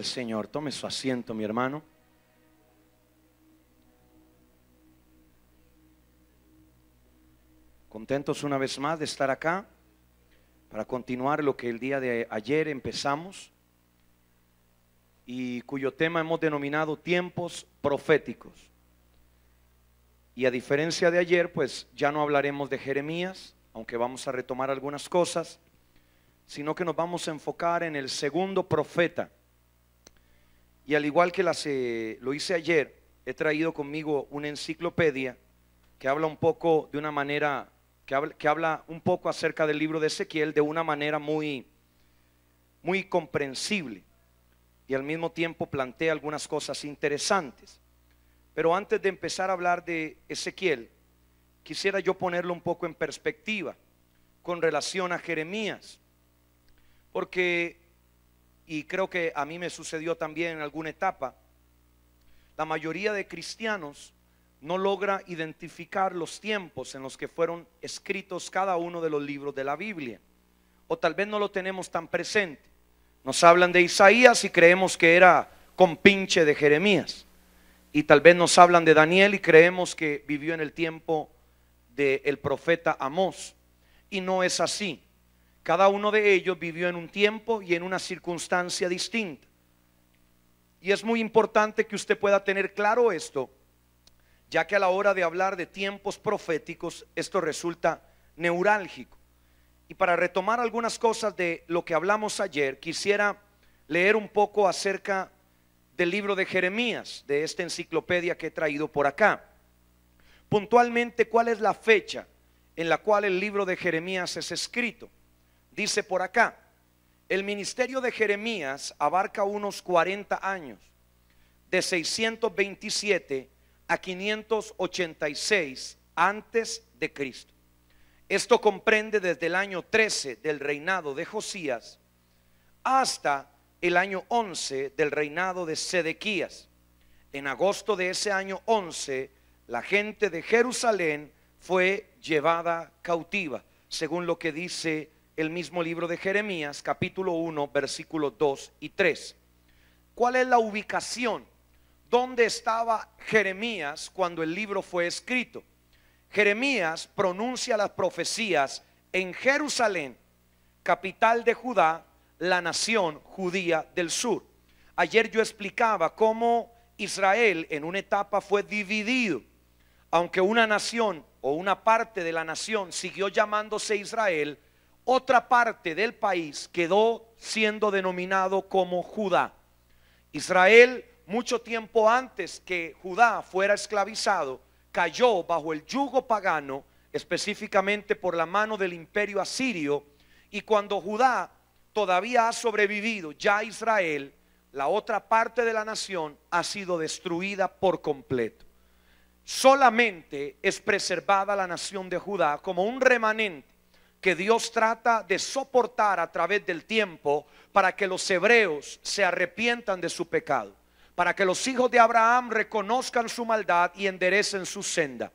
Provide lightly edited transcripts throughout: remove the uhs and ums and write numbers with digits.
al Señor. Tome su asiento, mi hermano. Contentos una vez más de estar acá para continuar lo que el día de ayer empezamos y cuyo tema hemos denominado tiempos proféticos. Y a diferencia de ayer, pues ya no hablaremos de Jeremías, aunque vamos a retomar algunas cosas, sino que nos vamos a enfocar en el segundo profeta. Y al igual que lo hice ayer, he traído conmigo una enciclopedia que habla un poco de una manera, que habla un poco acerca del libro de Ezequiel de una manera muy comprensible, y al mismo tiempo plantea algunas cosas interesantes. Pero antes de empezar a hablar de Ezequiel, quisiera yo ponerlo un poco en perspectiva con relación a Jeremías, porque, y creo que a mí me sucedió también en alguna etapa, la mayoría de cristianos no logra identificar los tiempos en los que fueron escritos cada uno de los libros de la Biblia, o tal vez no lo tenemos tan presente. Nos hablan de Isaías y creemos que era compinche de Jeremías, y tal vez nos hablan de Daniel y creemos que vivió en el tiempo del profeta Amós, y no es así. Cada uno de ellos vivió en un tiempo y en una circunstancia distinta, y es muy importante que usted pueda tener claro esto, ya que a la hora de hablar de tiempos proféticos esto resulta neurálgico. Y para retomar algunas cosas de lo que hablamos ayer, quisiera leer un poco acerca del libro de Jeremías, de esta enciclopedia que he traído por acá. Puntualmente, ¿cuál es la fecha en la cual el libro de Jeremías es escrito? Dice por acá: el ministerio de Jeremías abarca unos 40 años, de 627 a 586 antes de Cristo. Esto comprende desde el año 13 del reinado de Josías hasta el año 11 del reinado de Sedequías. En agosto de ese año 11, la gente de Jerusalén fue llevada cautiva, según lo que dice el mismo libro de Jeremías, capítulo 1, versículos 2 y 3. ¿Cuál es la ubicación? ¿Dónde estaba Jeremías cuando el libro fue escrito? Jeremías pronuncia las profecías en Jerusalén, capital de Judá, la nación judía del sur. Ayer yo explicaba cómo Israel en una etapa fue dividido. Aunque una nación o una parte de la nación siguió llamándose Israel, otra parte del país quedó siendo denominado como Judá. Israel, mucho tiempo antes que Judá fuera esclavizado, cayó bajo el yugo pagano, específicamente por la mano del imperio asirio. Y cuando Judá todavía ha sobrevivido, ya Israel, la otra parte de la nación, ha sido destruida por completo. Solamente es preservada la nación de Judá como un remanente que Dios trata de soportar a través del tiempo para que los hebreos se arrepientan de su pecado, para que los hijos de Abraham reconozcan su maldad y enderecen su senda.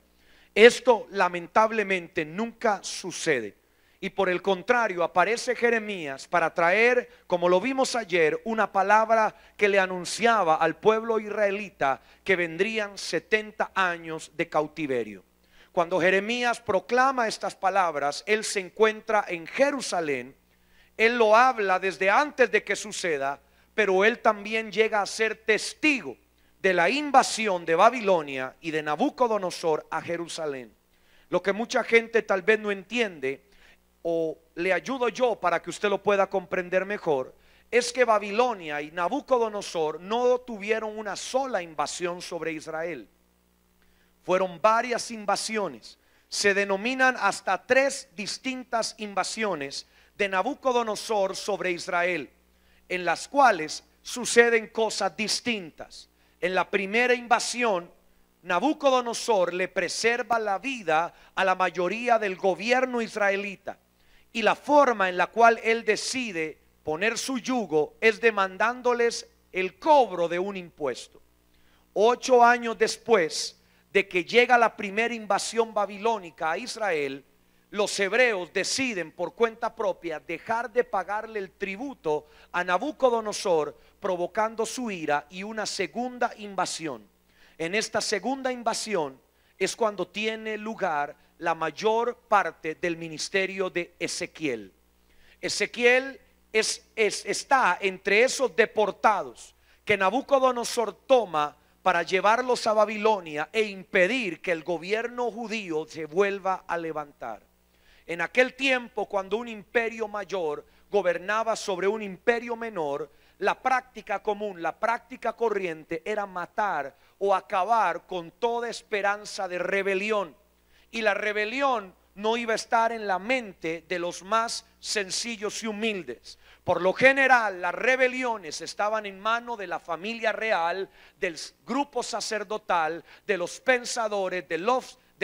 Esto lamentablemente nunca sucede, y por el contrario aparece Jeremías para traer, como lo vimos ayer, una palabra que le anunciaba al pueblo israelita que vendrían 70 años de cautiverio. Cuando Jeremías proclama estas palabras, él se encuentra en Jerusalén. Él lo habla desde antes de que suceda, pero él también llega a ser testigo de la invasión de Babilonia y de Nabucodonosor a Jerusalén. Lo que mucha gente tal vez no entiende, o le ayudo yo para que usted lo pueda comprender mejor, es que Babilonia y Nabucodonosor no tuvieron una sola invasión sobre Israel. Fueron varias invasiones. Se denominan hasta 3 distintas invasiones de Nabucodonosor sobre Israel, en las cuales suceden cosas distintas. En la primera invasión, Nabucodonosor le preserva la vida a la mayoría del gobierno israelita, y la forma en la cual él decide poner su yugo es demandándoles el cobro de un impuesto. 8 años después de que llega la primera invasión babilónica a Israel, los hebreos deciden por cuenta propia dejar de pagarle el tributo a Nabucodonosor, provocando su ira y una segunda invasión. En esta segunda invasión es cuando tiene lugar la mayor parte del ministerio de Ezequiel. Ezequiel está entre esos deportados que Nabucodonosor toma para llevarlos a Babilonia e impedir que el gobierno judío se vuelva a levantar. En aquel tiempo, cuando un imperio mayor gobernaba sobre un imperio menor, la práctica común, la práctica corriente era matar o acabar con toda esperanza de rebelión. Y la rebelión no iba a estar en la mente de los más sencillos y humildes. Por lo general, las rebeliones estaban en manos de la familia real, del grupo sacerdotal, de los pensadores, de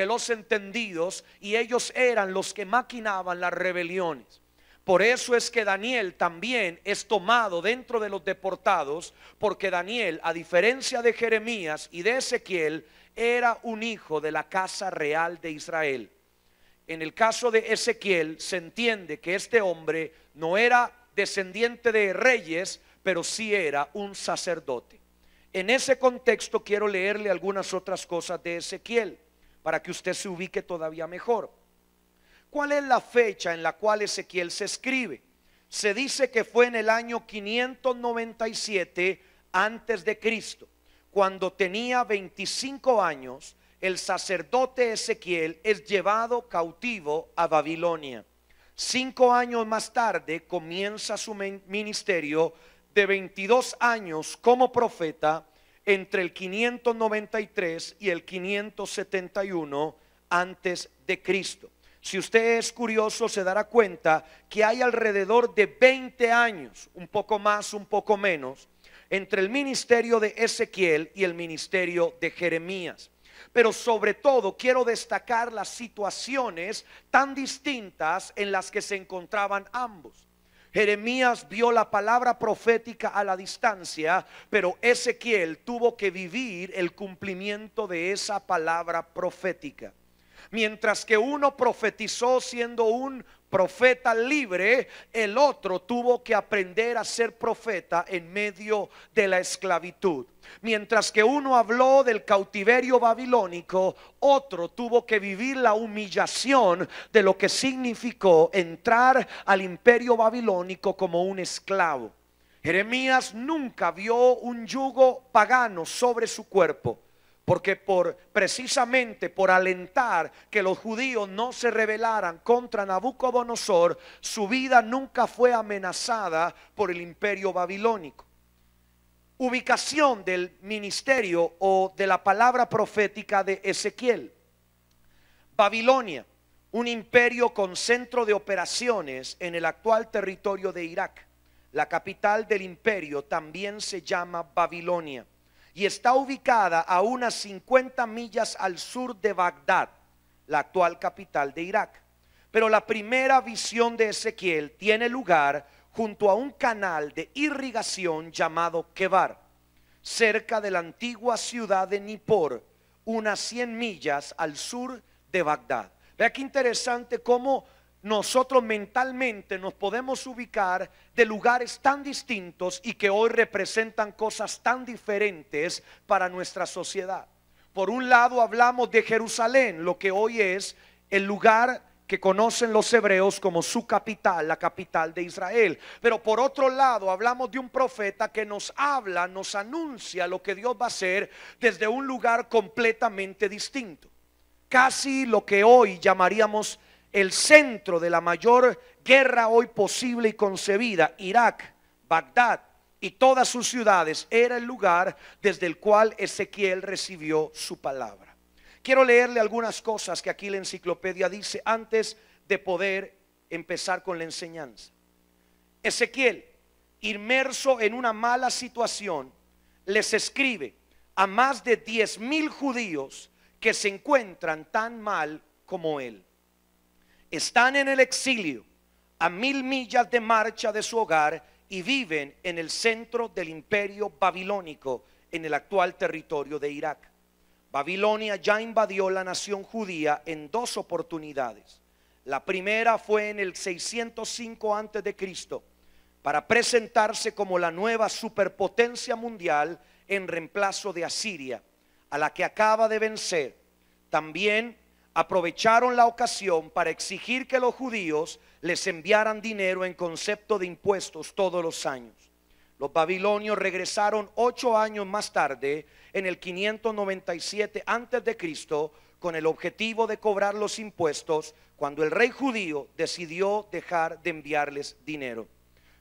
los entendidos, y ellos eran los que maquinaban las rebeliones. Por eso es que Daniel también es tomado dentro de los deportados, porque Daniel, a diferencia de Jeremías y de Ezequiel, era un hijo de la casa real de Israel. En el caso de Ezequiel se entiende que este hombre no era descendiente de reyes, pero sí era un sacerdote. En ese contexto quiero leerle algunas otras cosas de Ezequiel para que usted se ubique todavía mejor. ¿Cuál es la fecha en la cual Ezequiel se escribe? Se dice que fue en el año 597 antes de Cristo. Cuando tenía 25 años, el sacerdote Ezequiel es llevado cautivo a Babilonia. 5 años más tarde comienza su ministerio de 22 años como profeta entre el 593 y el 571 antes de Cristo. Si usted es curioso, se dará cuenta que hay alrededor de 20 años, un poco más, un poco menos, entre el ministerio de Ezequiel y el ministerio de Jeremías. Pero sobre todo quiero destacar las situaciones tan distintas en las que se encontraban ambos. Jeremías vio la palabra profética a la distancia, pero Ezequiel tuvo que vivir el cumplimiento de esa palabra profética. Mientras que uno profetizó siendo un profeta libre, el otro tuvo que aprender a ser profeta en medio de la esclavitud. Mientras que uno habló del cautiverio babilónico, otro tuvo que vivir la humillación de lo que significó entrar al imperio babilónico como un esclavo. Jeremías nunca vio un yugo pagano sobre su cuerpo, porque precisamente por alentar que los judíos no se rebelaran contra Nabucodonosor, su vida nunca fue amenazada por el imperio babilónico. Ubicación del ministerio o de la palabra profética de Ezequiel. Babilonia, un imperio con centro de operaciones en el actual territorio de Irak. La capital del imperio también se llama Babilonia y está ubicada a unas 50 millas al sur de Bagdad, la actual capital de Irak. Pero la primera visión de Ezequiel tiene lugar junto a un canal de irrigación llamado Kebar, cerca de la antigua ciudad de Nippur, unas 100 millas al sur de Bagdad. Vea qué interesante cómo nosotros mentalmente nos podemos ubicar de lugares tan distintos y que hoy representan cosas tan diferentes para nuestra sociedad. Por un lado hablamos de Jerusalén, lo que hoy es el lugar que conocen los hebreos como su capital, la capital de Israel. Pero por otro lado hablamos de un profeta que nos habla, nos anuncia lo que Dios va a hacer desde un lugar completamente distinto. Casi lo que hoy llamaríamos el centro de la mayor guerra hoy posible y concebida, Irak, Bagdad y todas sus ciudades, era el lugar desde el cual Ezequiel recibió su palabra. Quiero leerle algunas cosas que aquí la enciclopedia dice antes de poder empezar con la enseñanza. Ezequiel, inmerso en una mala situación, les escribe a más de 10,000 judíos que se encuentran tan mal como él. Están en el exilio, a 1,000 millas de marcha de su hogar, y viven en el centro del imperio babilónico en el actual territorio de Irak. Babilonia ya invadió la nación judía en 2 oportunidades. La primera fue en el 605 antes de Cristo, para presentarse como la nueva superpotencia mundial en reemplazo de Asiria, a la que acaba de vencer. También aprovecharon la ocasión para exigir que los judíos les enviaran dinero en concepto de impuestos todos los años. Los babilonios regresaron 8 años más tarde, en el 597 antes de Cristo, con el objetivo de cobrar los impuestos, cuando el rey judío decidió dejar de enviarles dinero.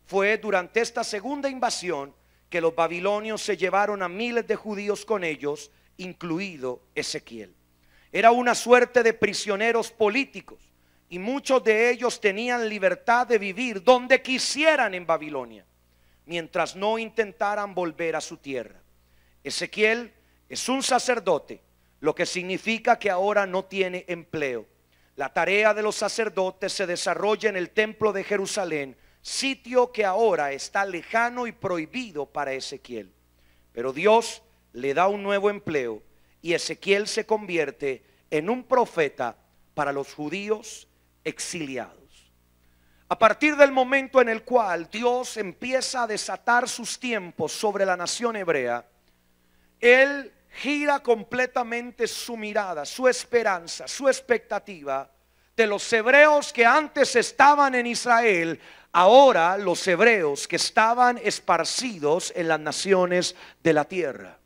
Fue durante esta segunda invasión que los babilonios se llevaron a miles de judíos con ellos, incluido Ezequiel. Era una suerte de prisioneros políticos, y muchos de ellos tenían libertad de vivir donde quisieran en Babilonia, mientras no intentaran volver a su tierra. Ezequiel es un sacerdote, lo que significa que ahora no tiene empleo. La tarea de los sacerdotes se desarrolla en el templo de Jerusalén, sitio que ahora está lejano y prohibido para Ezequiel. Pero Dios le da un nuevo empleo, y Ezequiel se convierte en un profeta para los judíos exiliados. A partir del momento en el cual Dios empieza a desatar sus tiempos sobre la nación hebrea, Él gira completamente su mirada, su esperanza, su expectativa de los hebreos que antes estaban en Israel, ahora los hebreos que estaban esparcidos en las naciones de la tierra.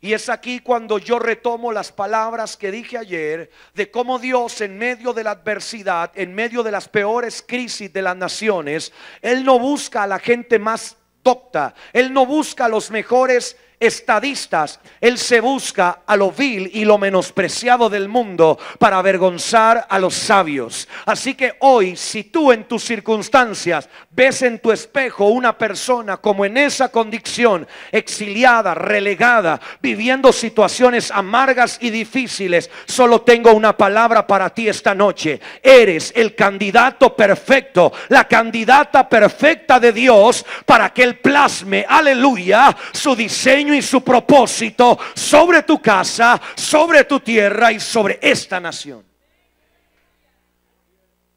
Y es aquí cuando yo retomo las palabras que dije ayer, de cómo Dios en medio de la adversidad, en medio de las peores crisis de las naciones, Él no busca a la gente más docta, Él no busca a los mejores estadistas, Él se busca a lo vil y lo menospreciado del mundo para avergonzar a los sabios. Así que hoy, si tú en tus circunstancias ves en tu espejo una persona como en esa condición, exiliada, relegada, viviendo situaciones amargas y difíciles, solo tengo una palabra para ti esta noche: eres el candidato perfecto, la candidata perfecta de Dios para que Él plasme, aleluya, su diseño y su propósito sobre tu casa, sobre tu tierra y sobre esta nación.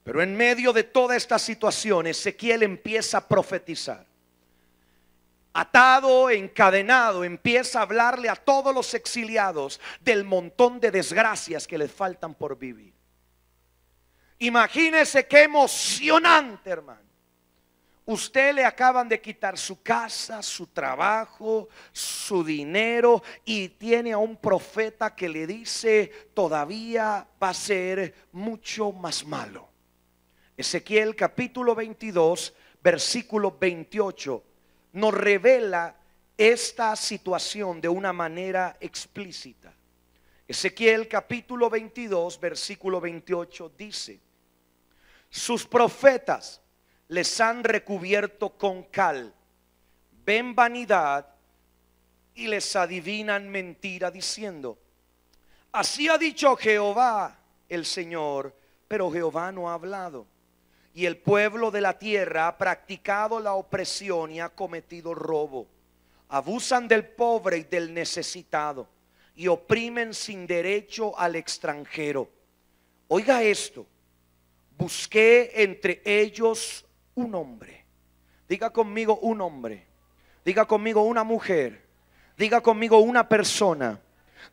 Pero en medio de toda esta situación, Ezequiel empieza a profetizar. Atado, encadenado, empieza a hablarle a todos los exiliados del montón de desgracias que les faltan por vivir. Imagínese qué emocionante, hermano. Usted le acaban de quitar su casa, su trabajo, su dinero, y tiene a un profeta que le dice: todavía va a ser mucho más malo. Ezequiel capítulo 22 versículo 28 nos revela esta situación de una manera explícita. Ezequiel capítulo 22 versículo 28 dice: sus profetas les han recubierto con cal, ven vanidad y les adivinan mentira, diciendo: así ha dicho Jehová el Señor, pero Jehová no ha hablado. Y el pueblo de la tierra ha practicado la opresión y ha cometido robo. Abusan del pobre y del necesitado, y oprimen sin derecho al extranjero. Oiga esto: busqué entre ellos un hombre. Diga conmigo un hombre. Diga conmigo una mujer. Diga conmigo una persona.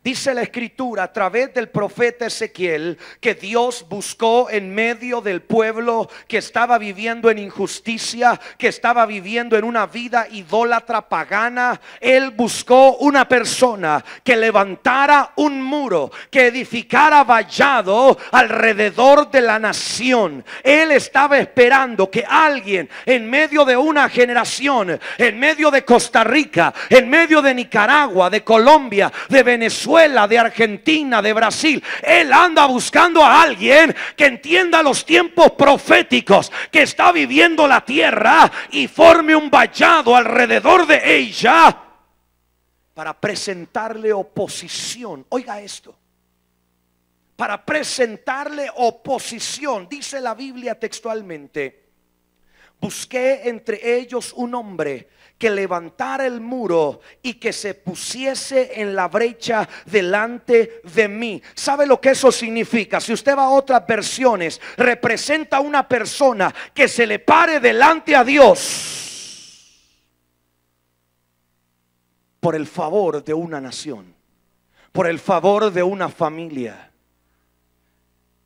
Dice la escritura a través del profeta Ezequiel que Dios buscó en medio del pueblo que estaba viviendo en injusticia, que estaba viviendo en una vida idólatra pagana. Él buscó una persona que levantara un muro, que edificara vallado alrededor de la nación. Él estaba esperando que alguien en medio de una generación, en medio de Costa Rica, en medio de Nicaragua, de Colombia, de Venezuela, de Argentina, de Brasil, Él anda buscando a alguien que entienda los tiempos proféticos que está viviendo la tierra y forme un vallado alrededor de ella para presentarle oposición. Oiga esto: para presentarle oposición. Dice la Biblia textualmente: busqué entre ellos un hombre que levantara el muro y que se pusiese en la brecha delante de mí. ¿Sabe lo que eso significa? Si usted va a otras versiones, representa a una persona que se le pare delante a Dios por el favor de una nación, por el favor de una familia.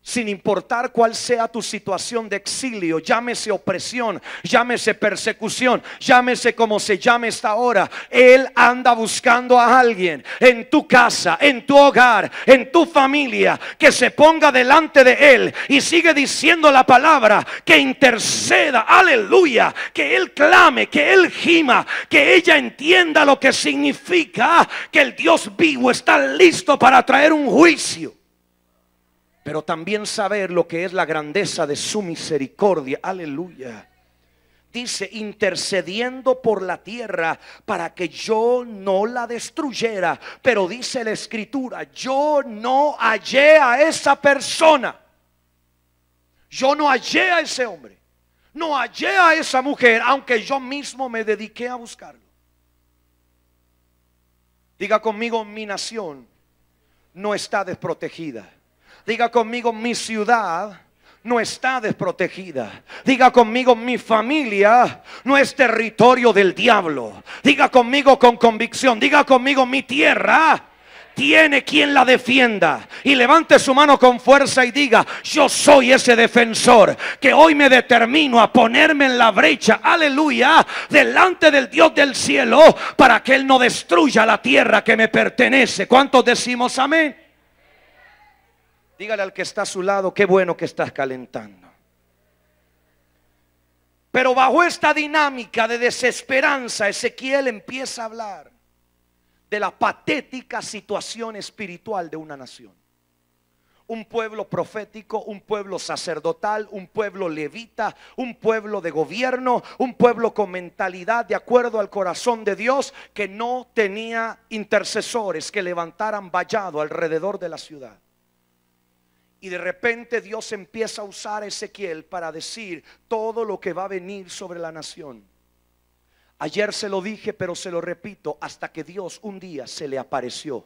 Sin importar cuál sea tu situación de exilio, llámese opresión, llámese persecución, llámese como se llame esta hora, Él anda buscando a alguien en tu casa, en tu hogar, en tu familia, que se ponga delante de Él y sigue diciendo la palabra, que interceda, aleluya, que Él clame, que Él gima, que ella entienda lo que significa que el Dios vivo está listo para traer un juicio. Pero también saber lo que es la grandeza de su misericordia. Aleluya. Dice, intercediendo por la tierra para que yo no la destruyera. Pero dice la escritura, yo no hallé a esa persona. Yo no hallé a ese hombre. No hallé a esa mujer, aunque yo mismo me dediqué a buscarlo. Diga conmigo, mi nación no está desprotegida. Diga conmigo, mi ciudad no está desprotegida. Diga conmigo, mi familia no es territorio del diablo. Diga conmigo con convicción. Diga conmigo, mi tierra tiene quien la defienda. Y levante su mano con fuerza y diga, yo soy ese defensor que hoy me determino a ponerme en la brecha, aleluya, delante del Dios del cielo, para que Él no destruya la tierra que me pertenece. ¿Cuántos decimos amén? Dígale al que está a su lado, qué bueno que estás calentando. Pero bajo esta dinámica de desesperanza, Ezequiel empieza a hablar de la patética situación espiritual de una nación. Un pueblo profético, un pueblo sacerdotal, un pueblo levita, un pueblo de gobierno, un pueblo con mentalidad de acuerdo al corazón de Dios, que no tenía intercesores que levantaran vallado alrededor de la ciudad. Y de repente Dios empieza a usar a Ezequiel para decir todo lo que va a venir sobre la nación. Ayer se lo dije, pero se lo repito, hasta que Dios un día se le apareció.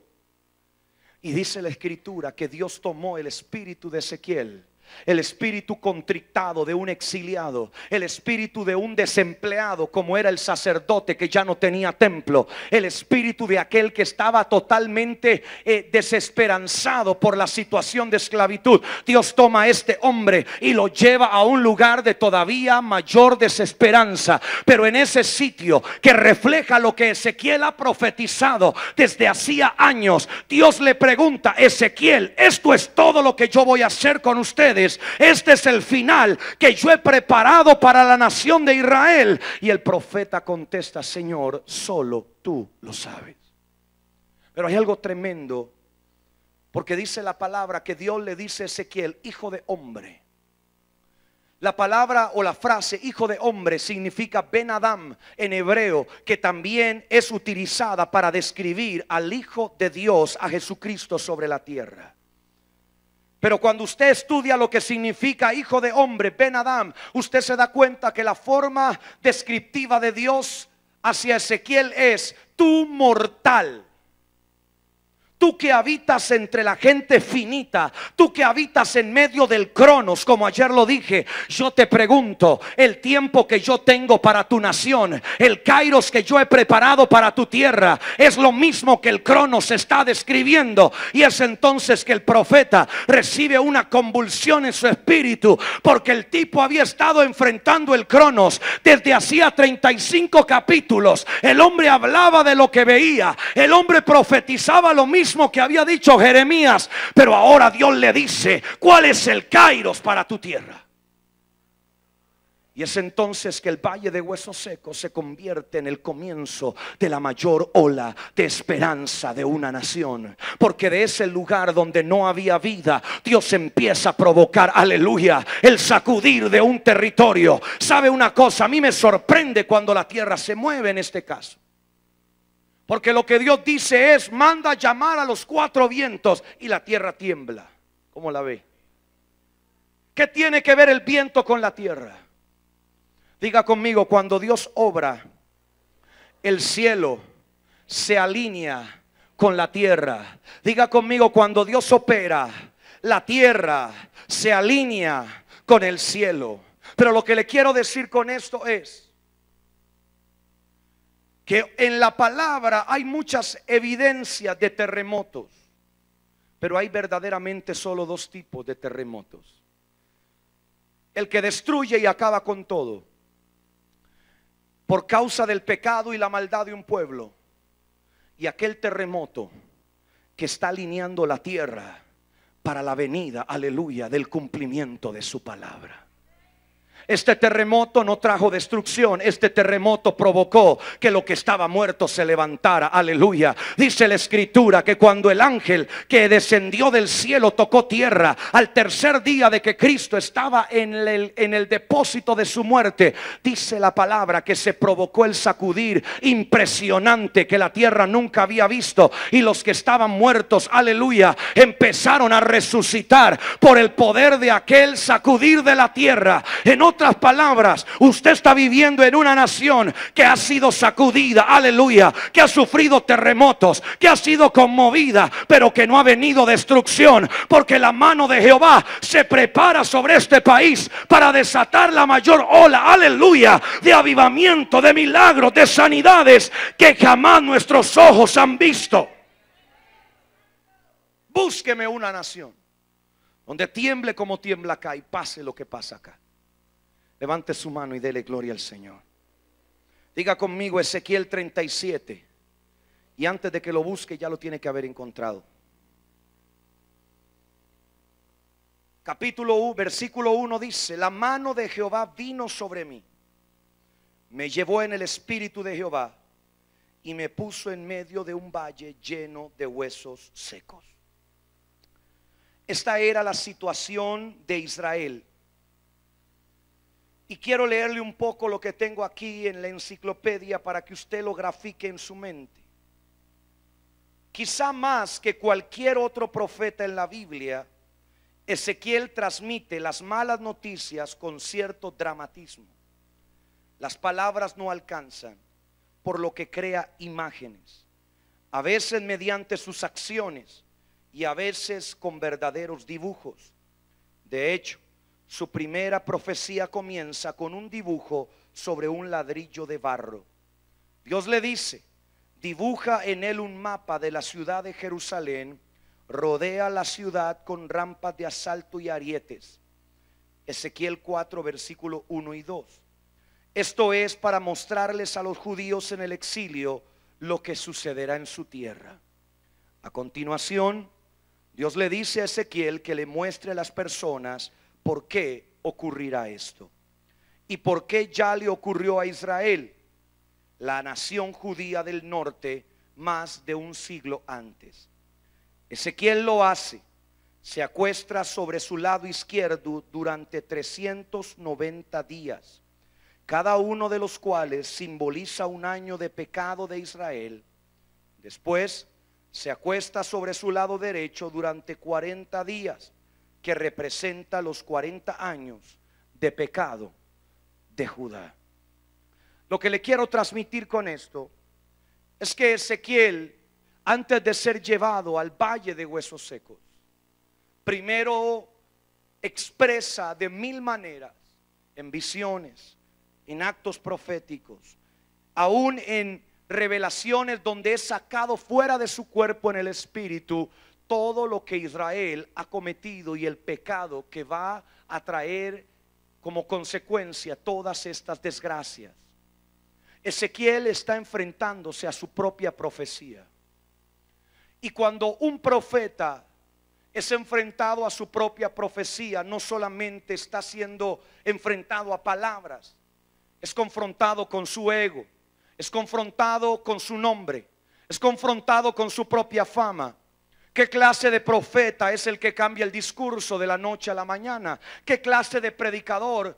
Y dice la escritura que Dios tomó el espíritu de Ezequiel, el espíritu contrictado de un exiliado, el espíritu de un desempleado como era el sacerdote que ya no tenía templo, el espíritu de aquel que estaba totalmente desesperanzado por la situación de esclavitud. Dios toma a este hombre y lo lleva a un lugar de todavía mayor desesperanza, pero en ese sitio que refleja lo que Ezequiel ha profetizado desde hacía años, Dios le pregunta, Ezequiel, esto es todo lo que yo voy a hacer con ustedes. Este es el final que yo he preparado para la nación de Israel. Y el profeta contesta, Señor, solo tú lo sabes. Pero hay algo tremendo, porque dice la palabra que Dios le dice a Ezequiel, hijo de hombre. La palabra o la frase hijo de hombre significa Ben Adam en hebreo, que también es utilizada para describir al Hijo de Dios, a Jesucristo sobre la tierra. Pero cuando usted estudia lo que significa hijo de hombre, Ben Adam, usted se da cuenta que la forma descriptiva de Dios hacia Ezequiel es tú mortal. Tú que habitas entre la gente finita, tú que habitas en medio del cronos, como ayer lo dije, yo te pregunto, el tiempo que yo tengo para tu nación, el kairos que yo he preparado para tu tierra, es lo mismo que el cronos está describiendo. Y es entonces que el profeta recibe una convulsión en su espíritu, porque el tipo había estado enfrentando el cronos desde hacía 35 capítulos. El hombre hablaba de lo que veía, el hombre profetizaba lo mismo que había dicho Jeremías, pero ahora Dios le dice cuál es el kairos para tu tierra. Y es entonces que el valle de huesos secos se convierte en el comienzo de la mayor ola de esperanza de una nación. Porque de ese lugar donde no había vida, Dios empieza a provocar, aleluya, el sacudir de un territorio. ¿Sabe una cosa? A mí me sorprende cuando la tierra se mueve en este caso. Porque lo que Dios dice es, manda llamar a los cuatro vientos y la tierra tiembla. ¿Cómo la ve? ¿Qué tiene que ver el viento con la tierra? Diga conmigo, cuando Dios obra, el cielo se alinea con la tierra. Diga conmigo, cuando Dios opera, la tierra se alinea con el cielo. Pero lo que le quiero decir con esto es que en la palabra hay muchas evidencias de terremotos, pero hay verdaderamente solo dos tipos de terremotos: el que destruye y acaba con todo por causa del pecado y la maldad de un pueblo, y aquel terremoto que está alineando la tierra para la venida, aleluya, del cumplimiento de su palabra. Este terremoto no trajo destrucción, este terremoto provocó que lo que estaba muerto se levantara, aleluya. Dice la escritura que cuando el ángel que descendió del cielo tocó tierra, al tercer día de que Cristo estaba en el depósito de su muerte, dice la palabra que se provocó el sacudir impresionante que la tierra nunca había visto, y los que estaban muertos, aleluya, empezaron a resucitar por el poder de aquel sacudir de la tierra. En otras palabras, usted está viviendo en una nación que ha sido sacudida, aleluya, que ha sufrido terremotos, que ha sido conmovida, pero que no ha venido destrucción, porque la mano de Jehová se prepara sobre este país para desatar la mayor ola, aleluya, de avivamiento, de milagros, de sanidades que jamás nuestros ojos han visto. Búsqueme una nación donde tiemble como tiembla acá y pase lo que pasa acá. Levante su mano y dele gloria al Señor. Diga conmigo Ezequiel 37. Y antes de que lo busque, ya lo tiene que haber encontrado. Capítulo 1, versículo 1 dice: la mano de Jehová vino sobre mí, me llevó en el espíritu de Jehová y me puso en medio de un valle lleno de huesos secos. Esta era la situación de Israel. Y quiero leerle un poco lo que tengo aquí en la enciclopedia para que usted lo grafique en su mente. Quizá más que cualquier otro profeta en la Biblia, Ezequiel transmite las malas noticias con cierto dramatismo. Las palabras no alcanzan, por lo que crea imágenes, a veces mediante sus acciones y a veces con verdaderos dibujos. De hecho, su primera profecía comienza con un dibujo sobre un ladrillo de barro. Dios le dice: dibuja en él un mapa de la ciudad de Jerusalén, rodea la ciudad con rampas de asalto y arietes. Ezequiel 4, versículo 1 y 2. Esto es para mostrarles a los judíos en el exilio lo que sucederá en su tierra. A continuación, Dios le dice a Ezequiel que le muestre a las personas por qué ocurrirá esto y por qué ya le ocurrió a Israel, la nación judía del norte, más de un siglo antes. Ezequiel lo hace, se acuesta sobre su lado izquierdo durante 390 días, cada uno de los cuales simboliza un año de pecado de Israel. Después se acuesta sobre su lado derecho durante 40 días, que representa los 40 años de pecado de Judá. Lo que le quiero transmitir con esto es que Ezequiel, antes de ser llevado al valle de huesos secos, primero expresa de mil maneras, en visiones, en actos proféticos, aún en revelaciones donde es sacado fuera de su cuerpo en el espíritu, todo lo que Israel ha cometido y el pecado que va a traer como consecuencia todas estas desgracias. Ezequiel está enfrentándose a su propia profecía. Y cuando un profeta es enfrentado a su propia profecía, no solamente está siendo enfrentado a palabras, es confrontado con su ego, es confrontado con su nombre, es confrontado con su propia fama. ¿Qué clase de profeta es el que cambia el discurso de la noche a la mañana? ¿Qué clase de predicador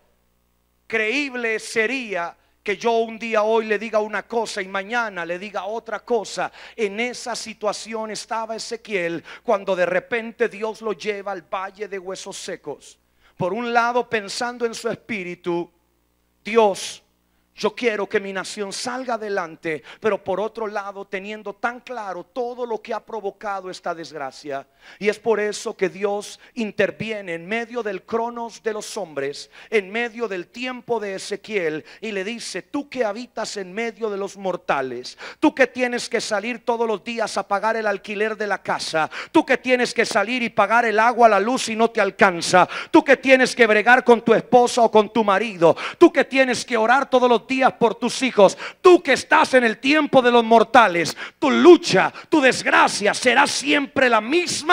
creíble sería que yo un día hoy le diga una cosa y mañana le diga otra cosa? En esa situación estaba Ezequiel cuando de repente Dios lo lleva al valle de huesos secos. Por un lado, pensando en su espíritu, Dios, yo quiero que mi nación salga adelante, pero por otro lado teniendo tan claro todo lo que ha provocado esta desgracia. Y es por eso que Dios interviene en medio del cronos de los hombres, en medio del tiempo de Ezequiel, y le dice: tú que habitas en medio de los mortales, tú que tienes que salir todos los días a pagar el alquiler de la casa, tú que tienes que salir y pagar el agua, la luz y no te alcanza, tú que tienes que bregar con tu esposa o con tu marido, tú que tienes que orar todos los días por tus hijos, tú que estás en el tiempo de los mortales, tu lucha, tu desgracia será siempre la misma.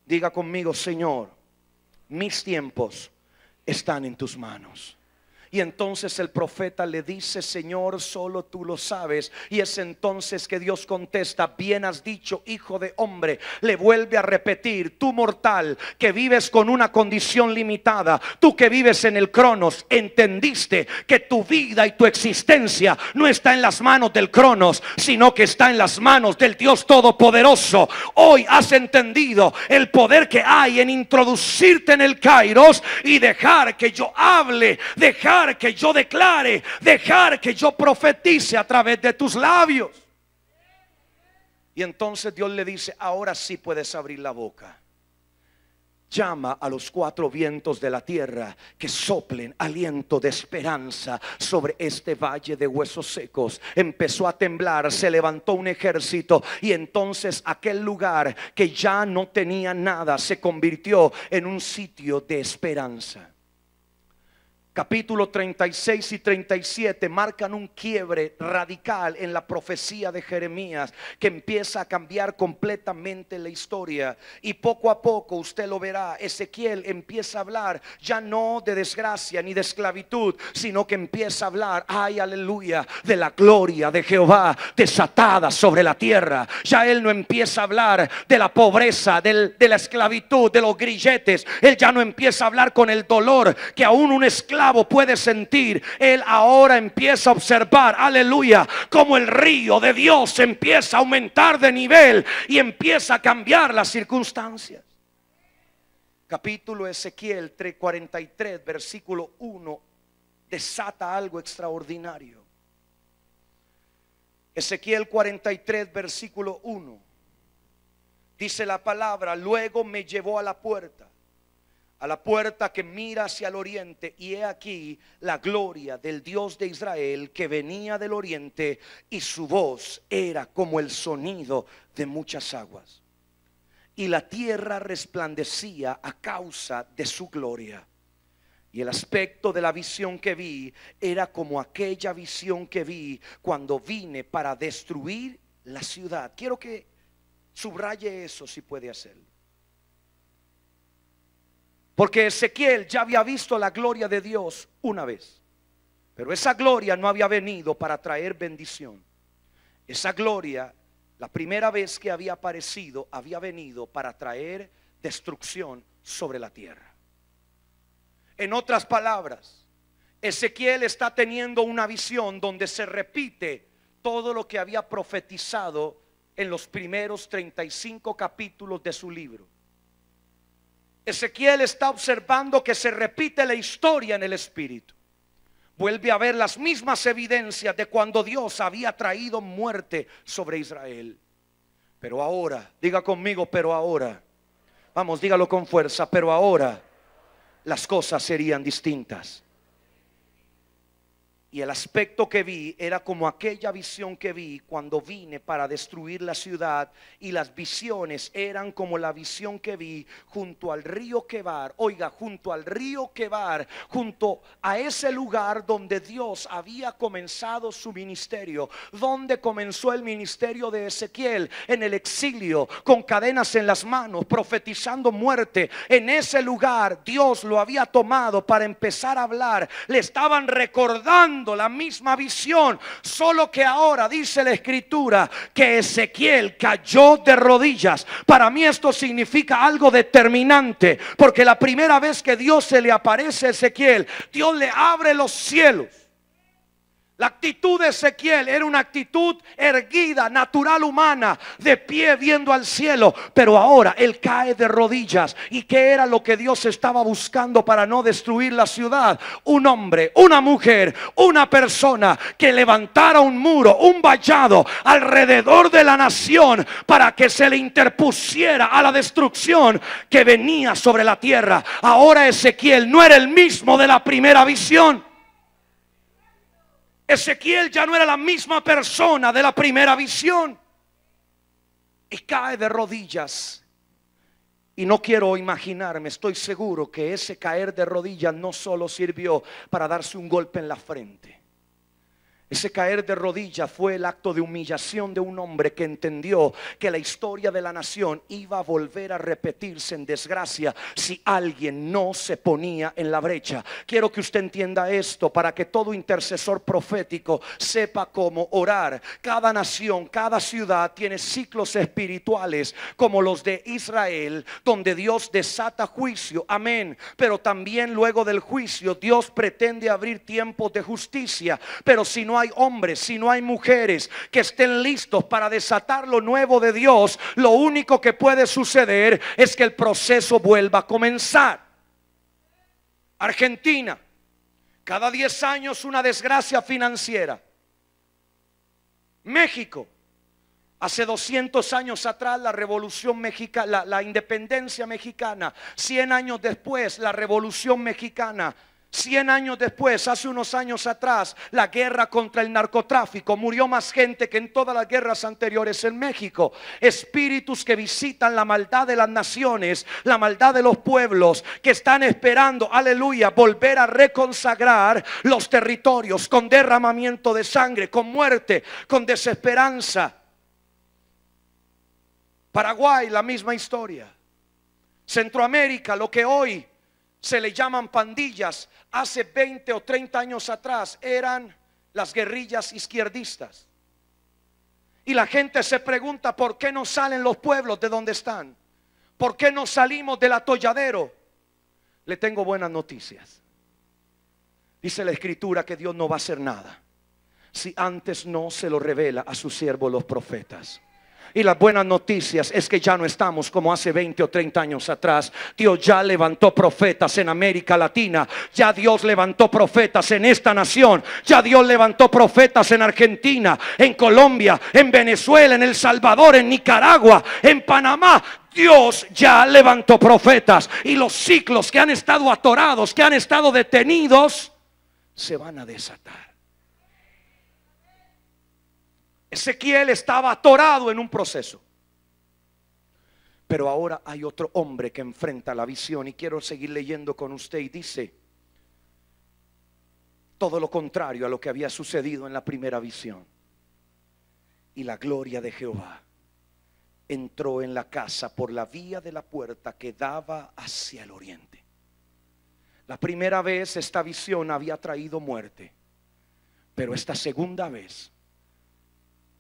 Diga conmigo: Señor, mis tiempos están en tus manos. Y entonces el profeta le dice: Señor, solo tú lo sabes. Y es entonces que Dios contesta: bien has dicho, hijo de hombre. Le vuelve a repetir: tú mortal que vives con una condición limitada, tú que vives en el cronos, entendiste que tu vida y tu existencia no está en las manos del cronos, sino que está en las manos del Dios Todopoderoso. Hoy has entendido el poder que hay en introducirte en el Kairos y dejar que yo hable, dejar que yo declare, dejar que yo profetice a través de tus labios. Y entonces Dios le dice: ahora sí puedes abrir la boca. Llama a los cuatro vientos de la tierra que soplen aliento de esperanza sobre este valle de huesos secos. Empezó a temblar, se levantó un ejército, y entonces aquel lugar que ya no tenía nada se convirtió en un sitio de esperanza. Capítulo 36 y 37 marcan un quiebre radical en la profecía de Jeremías, que empieza a cambiar completamente la historia. Y poco a poco usted lo verá, Ezequiel empieza a hablar ya no de desgracia ni de esclavitud, sino que empieza a hablar, ay aleluya, de la gloria de Jehová desatada sobre la tierra. Ya él no empieza a hablar de la pobreza, de la esclavitud, de los grilletes. Él ya no empieza a hablar con el dolor que aún un esclavo puede sentir. Él ahora empieza a observar, aleluya, como el río de Dios empieza a aumentar de nivel y empieza a cambiar las circunstancias. Capítulo Ezequiel 43 versículo 1 desata algo extraordinario. Ezequiel 43 versículo 1 dice la palabra: luego me llevó a la puerta que mira hacia el oriente, y he aquí la gloria del Dios de Israel que venía del oriente, y su voz era como el sonido de muchas aguas, y la tierra resplandecía a causa de su gloria. Y el aspecto de la visión que vi era como aquella visión que vi cuando vine para destruir la ciudad. Quiero que subraye eso si puede hacerlo. Porque Ezequiel ya había visto la gloria de Dios una vez, pero esa gloria no había venido para traer bendición. Esa gloria, la primera vez que había aparecido, había venido para traer destrucción sobre la tierra. En otras palabras, Ezequiel está teniendo una visión donde se repite todo lo que había profetizado en los primeros 35 capítulos de su libro. Ezequiel está observando que se repite la historia en el espíritu. Vuelve a ver las mismas evidencias de cuando Dios había traído muerte sobre Israel. Pero ahora, diga conmigo, pero ahora, vamos, dígalo con fuerza, pero ahora las cosas serían distintas. Y el aspecto que vi era como aquella visión que vi cuando vine para destruir la ciudad. Y las visiones eran como la visión que vi junto al río Quebar. Oiga, junto al río Quebar, junto a ese lugar donde Dios había comenzado su ministerio. Donde comenzó el ministerio de Ezequiel, en el exilio, con cadenas en las manos, profetizando muerte. En ese lugar Dios lo había tomado para empezar a hablar. Le estaban recordando la misma visión, solo que ahora dice la escritura que Ezequiel cayó de rodillas. Para mí esto significa algo determinante, porque la primera vez que Dios se le aparece a Ezequiel, Dios le abre los cielos. La actitud de Ezequiel era una actitud erguida, natural, humana, de pie viendo al cielo. Pero ahora él cae de rodillas. ¿Y qué era lo que Dios estaba buscando para no destruir la ciudad? Un hombre, una mujer, una persona que levantara un muro, un vallado alrededor de la nación para que se le interpusiera a la destrucción que venía sobre la tierra. Ahora Ezequiel no era el mismo de la primera visión. Ezequiel ya no era la misma persona de la primera visión. Y cae de rodillas. Y no quiero imaginarme, estoy seguro que ese caer de rodillas no solo sirvió para darse un golpe en la frente. Ese caer de rodillas fue el acto de humillación de un hombre que entendió que la historia de la nación iba a volver a repetirse en desgracia si alguien no se ponía en la brecha. Quiero que usted entienda esto para que todo intercesor profético sepa cómo orar. Cada nación, cada ciudad tiene ciclos espirituales como los de Israel, donde Dios desata juicio, amén. Pero también luego del juicio Dios pretende abrir tiempos de justicia. Pero si no hay hombres, si no hay mujeres que estén listos para desatar lo nuevo de Dios, lo único que puede suceder es que el proceso vuelva a comenzar. Argentina, cada 10 años una desgracia financiera. México, hace 200 años atrás la revolución mexicana, la independencia mexicana. 100 años después la revolución mexicana. 100 años después, hace unos años atrás, la guerra contra el narcotráfico. Murió más gente que en todas las guerras anteriores en México. Espíritus que visitan la maldad de las naciones, la maldad de los pueblos, que están esperando, aleluya, volver a reconsagrar los territorios con derramamiento de sangre, con muerte, con desesperanza. Paraguay, la misma historia. Centroamérica, lo que hoy se le llaman pandillas, hace 20 o 30 años atrás eran las guerrillas izquierdistas. Y la gente se pregunta por qué no salen los pueblos de donde están, por qué no salimos del atolladero. Le tengo buenas noticias. Dice la escritura que Dios no va a hacer nada si antes no se lo revela a sus siervos los profetas. Y las buenas noticias es que ya no estamos como hace 20 o 30 años atrás. Dios ya levantó profetas en América Latina. Ya Dios levantó profetas en esta nación. Ya Dios levantó profetas en Argentina, en Colombia, en Venezuela, en El Salvador, en Nicaragua, en Panamá. Dios ya levantó profetas. Y los ciclos que han estado atorados, que han estado detenidos, se van a desatar. Ezequiel estaba atorado en un proceso. Pero ahora hay otro hombre que enfrenta la visión. Y quiero seguir leyendo con usted. Y dice todo lo contrario a lo que había sucedido en la primera visión. Y la gloria de Jehová entró en la casa por la vía de la puerta que daba hacia el oriente. La primera vez esta visión había traído muerte. Pero esta segunda vez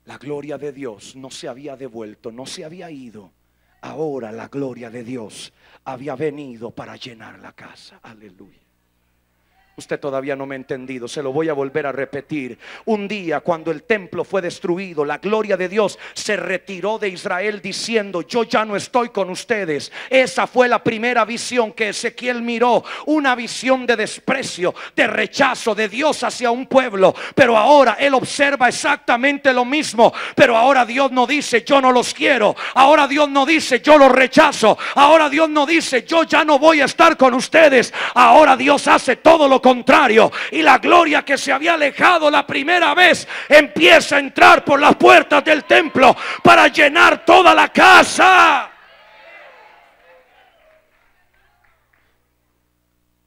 la gloria de Dios no se había devuelto, no se había ido. Ahora la gloria de Dios había venido para llenar la casa. Aleluya. Usted todavía no me ha entendido, se lo voy a volver a repetir. Un día cuando el templo fue destruido, la gloria de Dios se retiró de Israel diciendo: yo ya no estoy con ustedes. Esa fue la primera visión que Ezequiel miró. Una visión de desprecio, de rechazo de Dios hacia un pueblo. Pero ahora él observa exactamente lo mismo. Pero ahora Dios no dice: yo no los quiero. Ahora Dios no dice: yo los rechazo. Ahora Dios no dice: yo ya no voy a estar con ustedes. Ahora Dios hace todo lo contrario, y la gloria que se había alejado la primera vez empieza a entrar por las puertas del templo para llenar toda la casa.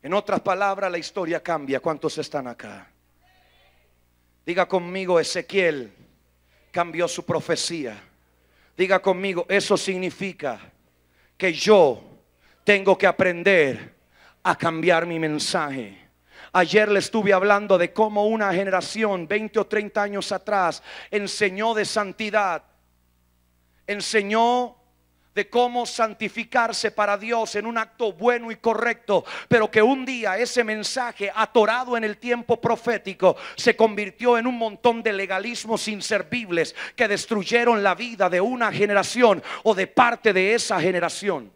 En otras palabras, la historia cambia. ¿Cuántos están acá? Diga conmigo: Ezequiel cambió su profecía. Diga conmigo: eso significa que yo tengo que aprender a cambiar mi mensaje. Ayer le estuve hablando de cómo una generación 20 o 30 años atrás enseñó de santidad, enseñó de cómo santificarse para Dios en un acto bueno y correcto, pero que un día ese mensaje atorado en el tiempo profético se convirtió en un montón de legalismos inservibles que destruyeron la vida de una generación o de parte de esa generación.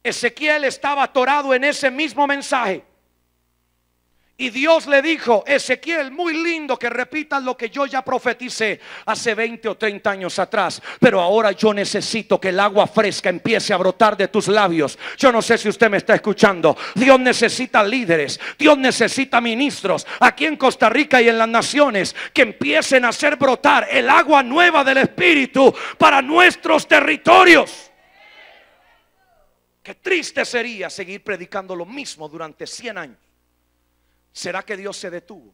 Ezequiel estaba atorado en ese mismo mensaje. Y Dios le dijo: Ezequiel, muy lindo que repitas lo que yo ya profeticé hace 20 o 30 años atrás, pero ahora yo necesito que el agua fresca empiece a brotar de tus labios. Yo no sé si usted me está escuchando. Dios necesita líderes, Dios necesita ministros aquí en Costa Rica y en las naciones que empiecen a hacer brotar el agua nueva del Espíritu para nuestros territorios. Qué triste sería seguir predicando lo mismo durante 100 años. ¿Será que Dios se detuvo?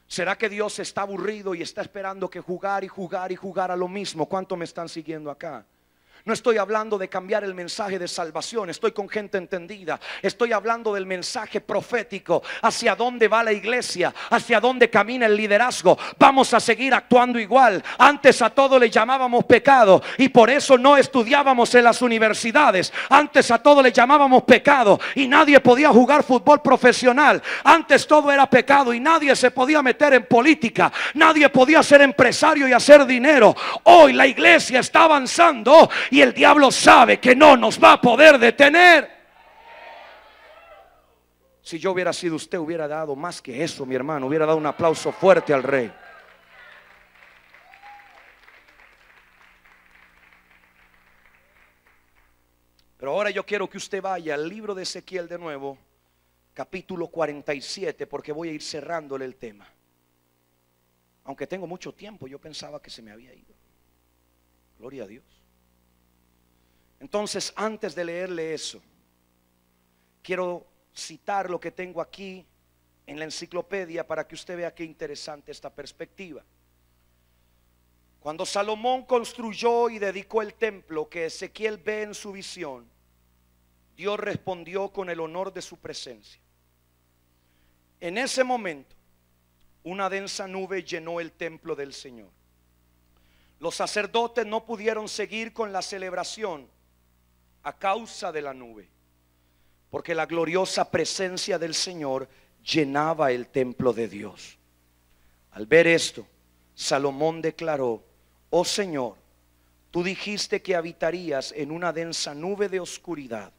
¿Será que Dios está aburrido y está esperando que jugar y jugar y jugar a lo mismo? ¿Cuánto me están siguiendo acá? No estoy hablando de cambiar el mensaje de salvación, estoy con gente entendida. Estoy hablando del mensaje profético, hacia dónde va la iglesia, hacia dónde camina el liderazgo. Vamos a seguir actuando igual. Antes a todo le llamábamos pecado y por eso no estudiábamos en las universidades. Antes a todo le llamábamos pecado y nadie podía jugar fútbol profesional. Antes todo era pecado y nadie se podía meter en política. Nadie podía ser empresario y hacer dinero. Hoy la iglesia está avanzando y el diablo sabe que no nos va a poder detener. Si yo hubiera sido usted, hubiera dado más que eso, mi hermano. Hubiera dado un aplauso fuerte al Rey. Pero ahora yo quiero que usted vaya al libro de Ezequiel de nuevo, capítulo 47, porque voy a ir cerrándole el tema. Aunque tengo mucho tiempo, yo pensaba que se me había ido. Gloria a Dios. Entonces, antes de leerle eso, quiero citar lo que tengo aquí en la enciclopedia para que usted vea qué interesante esta perspectiva. Cuando Salomón construyó y dedicó el templo que Ezequiel ve en su visión, Dios respondió con el honor de su presencia. En ese momento, una densa nube llenó el templo del Señor. Los sacerdotes no pudieron seguir con la celebración a causa de la nube, porque la gloriosa presencia del Señor llenaba el templo de Dios. Al ver esto, Salomón declaró: oh Señor, tú dijiste que habitarías en una densa nube de oscuridad.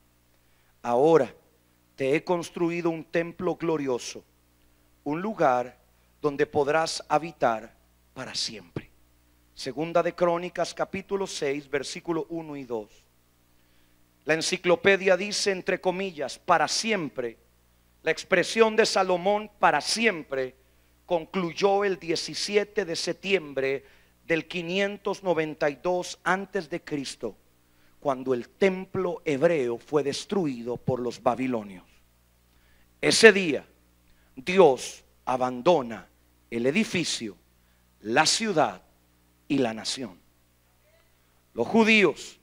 Ahora te he construido un templo glorioso, un lugar donde podrás habitar para siempre. Segunda de Crónicas, capítulo 6, versículo 1 y 2. La enciclopedia dice, entre comillas, para siempre. La expresión de Salomón, para siempre, concluyó el 17 de septiembre del 592 antes de Cristo, cuando el templo hebreo fue destruido por los babilonios. Ese día, Dios abandona el edificio, la ciudad y la nación. Los judíos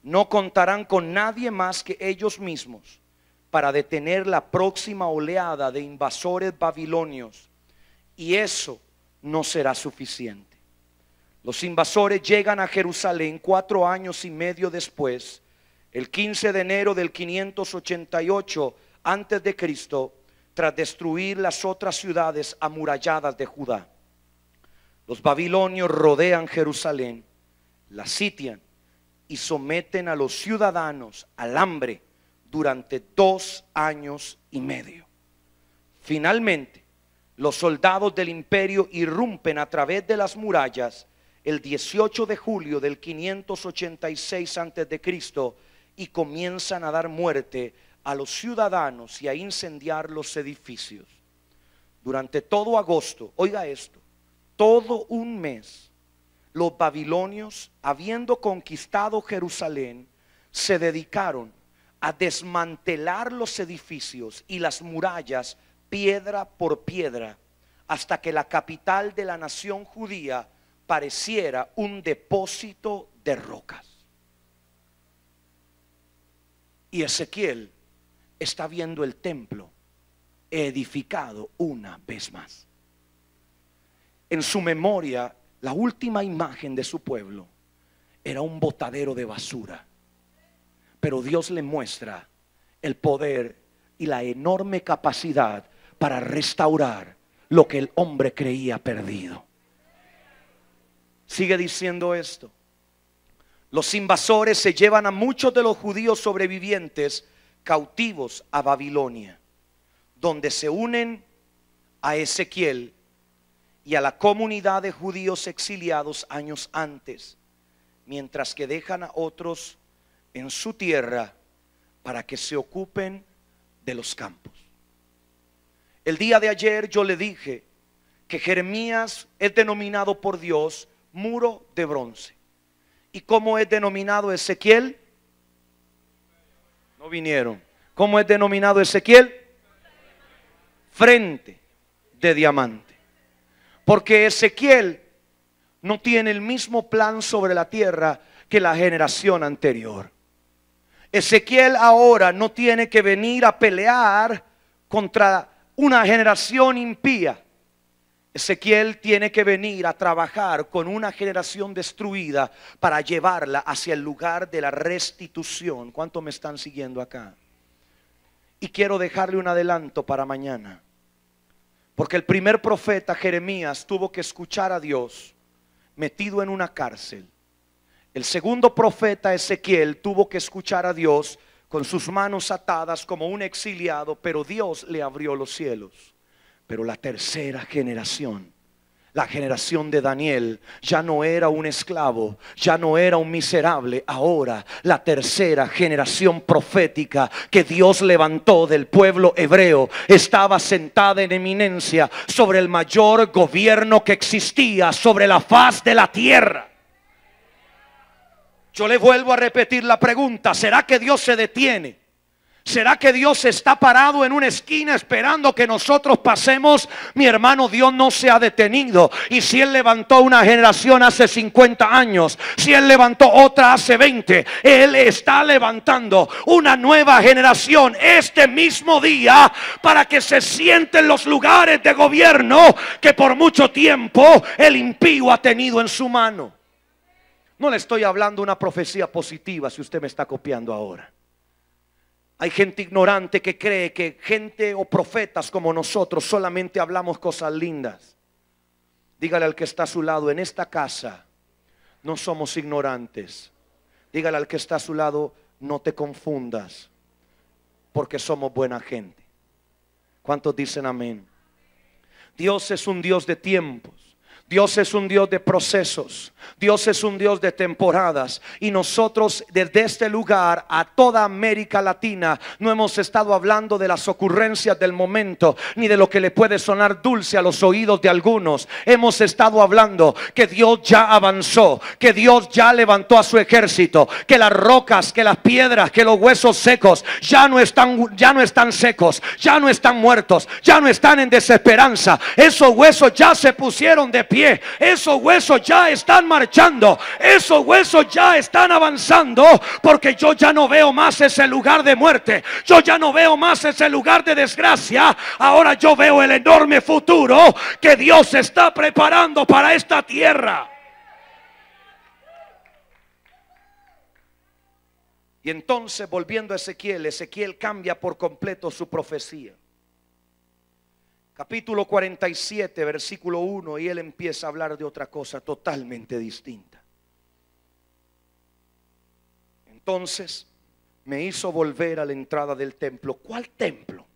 no contarán con nadie más que ellos mismos para detener la próxima oleada de invasores babilonios, y eso no será suficiente. Los invasores llegan a Jerusalén 4 años y medio después, el 15 de enero del 588 antes de Cristo, tras destruir las otras ciudades amuralladas de Judá. Los babilonios rodean Jerusalén, la sitian y someten a los ciudadanos al hambre durante 2 años y medio. Finalmente, los soldados del imperio irrumpen a través de las murallas el 18 de julio del 586 antes de Cristo y comienzan a dar muerte a los ciudadanos y a incendiar los edificios. Durante todo agosto, oiga esto, todo un mes, los babilonios, habiendo conquistado Jerusalén, se dedicaron a desmantelar los edificios y las murallas piedra por piedra, hasta que la capital de la nación judía pareciera un depósito de rocas. Y Ezequiel está viendo el templo edificado una vez más. En su memoria, la última imagen de su pueblo era un botadero de basura. Pero Dios le muestra el poder y la enorme capacidad para restaurar lo que el hombre creía perdido. Sigue diciendo esto: los invasores se llevan a muchos de los judíos sobrevivientes cautivos a Babilonia, donde se unen a Ezequiel y a la comunidad de judíos exiliados años antes, mientras que dejan a otros en su tierra para que se ocupen de los campos. El día de ayer yo le dije que Jeremías es denominado por Dios muro de bronce. ¿Y cómo es denominado Ezequiel? No vinieron. ¿Cómo es denominado Ezequiel? Frente de diamante. Porque Ezequiel no tiene el mismo plan sobre la tierra que la generación anterior. Ezequiel ahora no tiene que venir a pelear contra una generación impía. Ezequiel tiene que venir a trabajar con una generación destruida para llevarla hacia el lugar de la restitución. ¿Cuántos me están siguiendo acá? Y quiero dejarle un adelanto para mañana, porque el primer profeta Jeremías tuvo que escuchar a Dios metido en una cárcel. El segundo profeta Ezequiel tuvo que escuchar a Dios con sus manos atadas como un exiliado, pero Dios le abrió los cielos. Pero la tercera generación, la generación de Daniel, ya no era un esclavo, ya no era un miserable. Ahora la tercera generación profética que Dios levantó del pueblo hebreo estaba sentada en eminencia sobre el mayor gobierno que existía sobre la faz de la tierra. Yo le vuelvo a repetir la pregunta: ¿será que Dios se detiene? ¿Será que Dios está parado en una esquina esperando que nosotros pasemos? Mi hermano, Dios no se ha detenido. Y si Él levantó una generación hace 50 años, si Él levantó otra hace 20, Él está levantando una nueva generación este mismo día para que se sienten los lugares de gobierno que por mucho tiempo el impío ha tenido en su mano. No le estoy hablando una profecía positiva, si usted me está copiando ahora. Hay gente ignorante que cree que gente o profetas como nosotros solamente hablamos cosas lindas. Dígale al que está a su lado: en esta casa no somos ignorantes. Dígale al que está a su lado: no te confundas, porque somos buena gente. ¿Cuántos dicen amén? Dios es un Dios de tiempos. Dios es un Dios de procesos. Dios es un Dios de temporadas. Y nosotros desde este lugar a toda América Latina no hemos estado hablando de las ocurrencias del momento, ni de lo que le puede sonar dulce a los oídos de algunos. Hemos estado hablando que Dios ya avanzó, que Dios ya levantó a su ejército, que las rocas, que las piedras, que los huesos secos ya no están secos, ya no están muertos, ya no están en desesperanza. Esos huesos ya se pusieron de pie. Esos huesos ya están marchando, esos huesos ya están avanzando, porque yo ya no veo más ese lugar de muerte, yo ya no veo más ese lugar de desgracia. Ahora yo veo el enorme futuro que Dios está preparando para esta tierra. Y entonces, volviendo a Ezequiel, Ezequiel cambia por completo su profecía. Capítulo 47, versículo 1, y él empieza a hablar de otra cosa totalmente distinta. Entonces me hizo volver a la entrada del templo. ¿Cuál templo?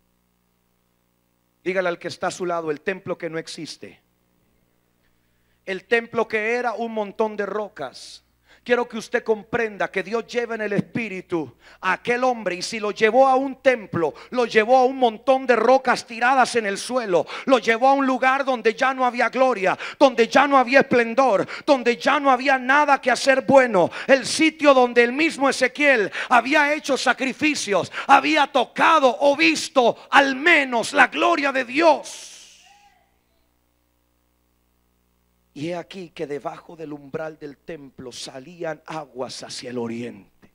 Dígale al que está a su lado: el templo que no existe. El templo que era un montón de rocas. Quiero que usted comprenda que Dios lleva en el espíritu a aquel hombre, y si lo llevó a un templo, lo llevó a un montón de rocas tiradas en el suelo, lo llevó a un lugar donde ya no había gloria, donde ya no había esplendor, donde ya no había nada que hacer bueno. El sitio donde el mismo Ezequiel había hecho sacrificios, había tocado o visto al menos la gloria de Dios. Y he aquí que debajo del umbral del templo salían aguas hacia el oriente.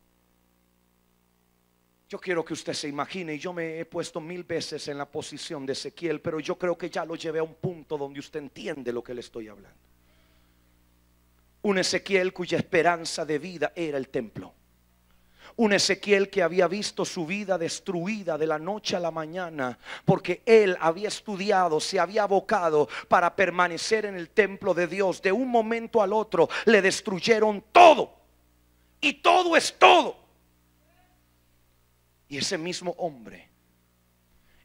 Yo quiero que usted se imagine, y yo me he puesto 1000 veces en la posición de Ezequiel, pero yo creo que ya lo llevé a un punto donde usted entiende lo que le estoy hablando. Un Ezequiel cuya esperanza de vida era el templo. Un Ezequiel que había visto su vida destruida de la noche a la mañana, porque él había estudiado, se había abocado para permanecer en el templo de Dios. De un momento al otro le destruyeron todo, y todo es todo. Y ese mismo hombre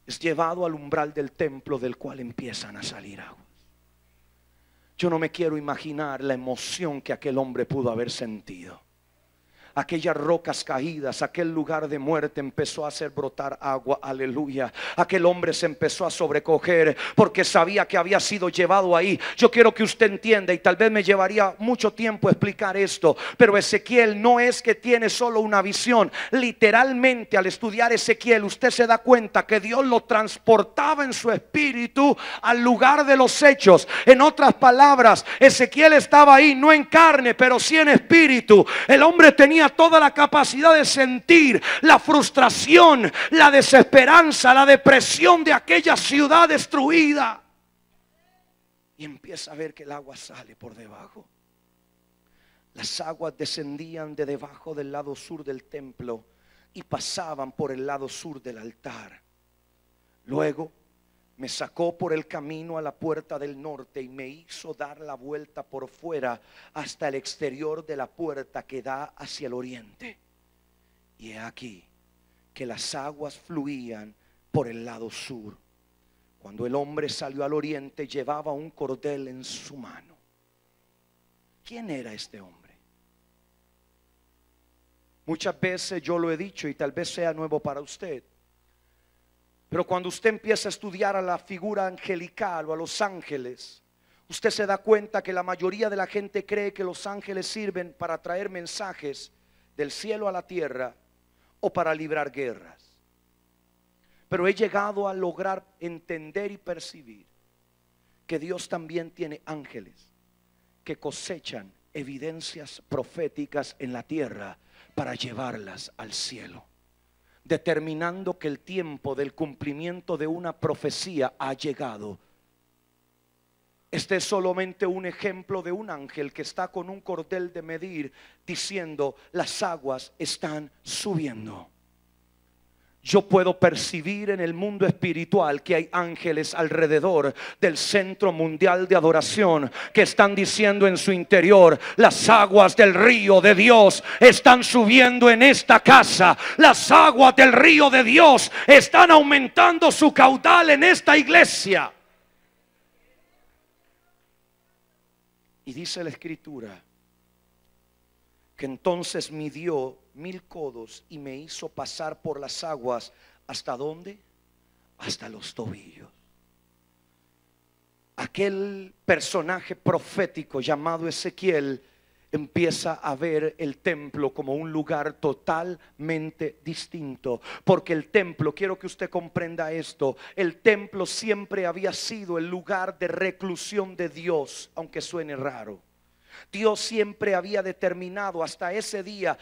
es llevado al umbral del templo, del cual empiezan a salir aguas. Yo no me quiero imaginar la emoción que aquel hombre pudo haber sentido. Aquellas rocas caídas, aquel lugar de muerte empezó a hacer brotar agua, aleluya. Aquel hombre se empezó a sobrecoger porque sabía que había sido llevado ahí. Yo quiero que usted entienda, y tal vez me llevaría mucho tiempo explicar esto, pero Ezequiel no es que tiene solo una visión. Literalmente, al estudiar Ezequiel, usted se da cuenta que Dios lo transportaba en su espíritu al lugar de los hechos. En otras palabras, Ezequiel estaba ahí no en carne, pero sí en espíritu. El hombre tenía toda la capacidad de sentir la frustración, la desesperanza, la depresión de aquella ciudad destruida. Y empieza a ver que el agua sale por debajo. Las aguas descendían de debajo del lado sur del templo y pasaban por el lado sur del altar. Luego me sacó por el camino a la puerta del norte y me hizo dar la vuelta por fuera hasta el exterior de la puerta que da hacia el oriente. Y he aquí que las aguas fluían por el lado sur. Cuando el hombre salió al oriente, llevaba un cordel en su mano. ¿Quién era este hombre? Muchas veces yo lo he dicho y tal vez sea nuevo para usted, pero cuando usted empieza a estudiar a la figura angelical o a los ángeles, usted se da cuenta que la mayoría de la gente cree que los ángeles sirven para traer mensajes del cielo a la tierra o para librar guerras. Pero he llegado a lograr entender y percibir que Dios también tiene ángeles que cosechan evidencias proféticas en la tierra para llevarlas al cielo, determinando que el tiempo del cumplimiento de una profecía ha llegado. Este es solamente un ejemplo de un ángel que está con un cordel de medir diciendo: las aguas están subiendo. Yo puedo percibir en el mundo espiritual que hay ángeles alrededor del centro mundial de adoración que están diciendo en su interior: las aguas del río de Dios están subiendo en esta casa. Las aguas del río de Dios están aumentando su caudal en esta iglesia. Y dice la escritura que entonces midió 1000 codos y me hizo pasar por las aguas. ¿Hasta dónde? Hasta los tobillos. Aquel personaje profético llamado Ezequiel empieza a ver el templo como un lugar totalmente distinto, porque el templo, quiero que usted comprenda esto, el templo siempre había sido el lugar de reclusión de Dios, aunque suene raro. Dios siempre había determinado hasta ese día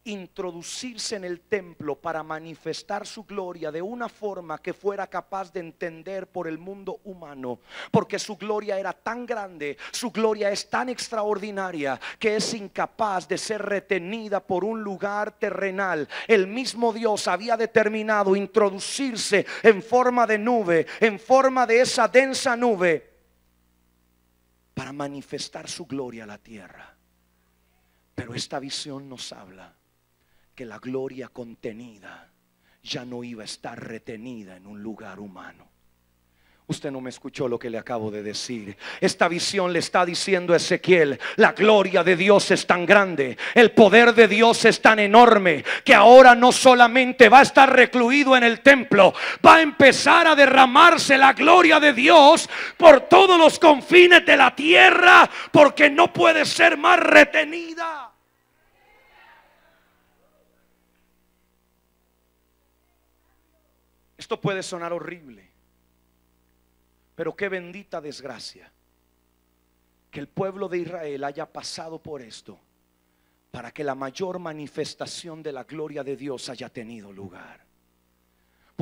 introducirse en el templo para manifestar su gloria de una forma que fuera capaz de entender por el mundo humano, porque su gloria era tan grande, su gloria es tan extraordinaria que es incapaz de ser retenida por un lugar terrenal. El mismo Dios había determinado introducirse en forma de nube, en forma de esa densa nube, para manifestar su gloria a la tierra. Pero esta visión nos habla que la gloria contenida ya no iba a estar retenida en un lugar humano. Usted no me escuchó lo que le acabo de decir. Esta visión le está diciendo a Ezequiel: la gloria de Dios es tan grande, el poder de Dios es tan enorme, que ahora no solamente va a estar recluido en el templo, va a empezar a derramarse la gloria de Dios por todos los confines de la tierra, porque no puede ser más retenida. Esto puede sonar horrible, pero qué bendita desgracia que el pueblo de Israel haya pasado por esto para que la mayor manifestación de la gloria de Dios haya tenido lugar.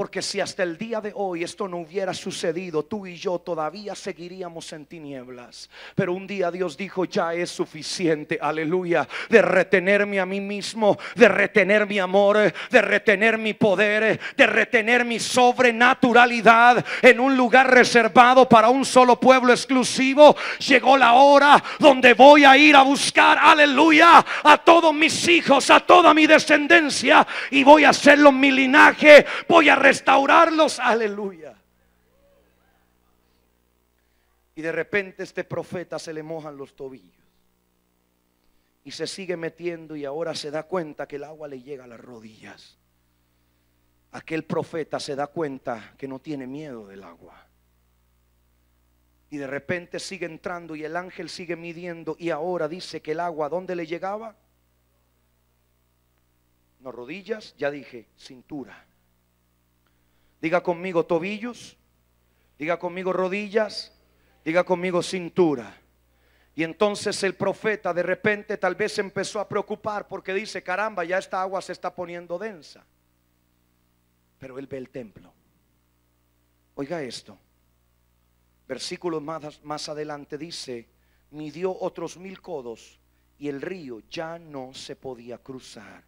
Porque si hasta el día de hoy esto no hubiera sucedido, tú y yo todavía seguiríamos en tinieblas. Pero un día Dios dijo: ya es suficiente, aleluya, de retenerme a mí mismo, de retener mi amor, de retener mi poder, de retener mi sobrenaturalidad en un lugar reservado para un solo pueblo exclusivo. Llegó la hora donde voy a ir a buscar, aleluya, a todos mis hijos, a toda mi descendencia, y voy a hacerlo mi linaje, voy a restaurarlos, aleluya. Y de repente este profeta se le mojan los tobillos y se sigue metiendo, y ahora se da cuenta que el agua le llega a las rodillas. Aquel profeta se da cuenta que no tiene miedo del agua, y de repente sigue entrando y el ángel sigue midiendo, y ahora dice que el agua, ¿dónde le llegaba? No, rodillas, ya dije, cintura. Diga conmigo tobillos, diga conmigo rodillas, diga conmigo cintura. Y entonces el profeta de repente tal vez se empezó a preocupar, porque dice: caramba, ya esta agua se está poniendo densa. Pero él ve el templo. Oiga esto, versículos más adelante dice: midió otros 1000 codos y el río ya no se podía cruzar,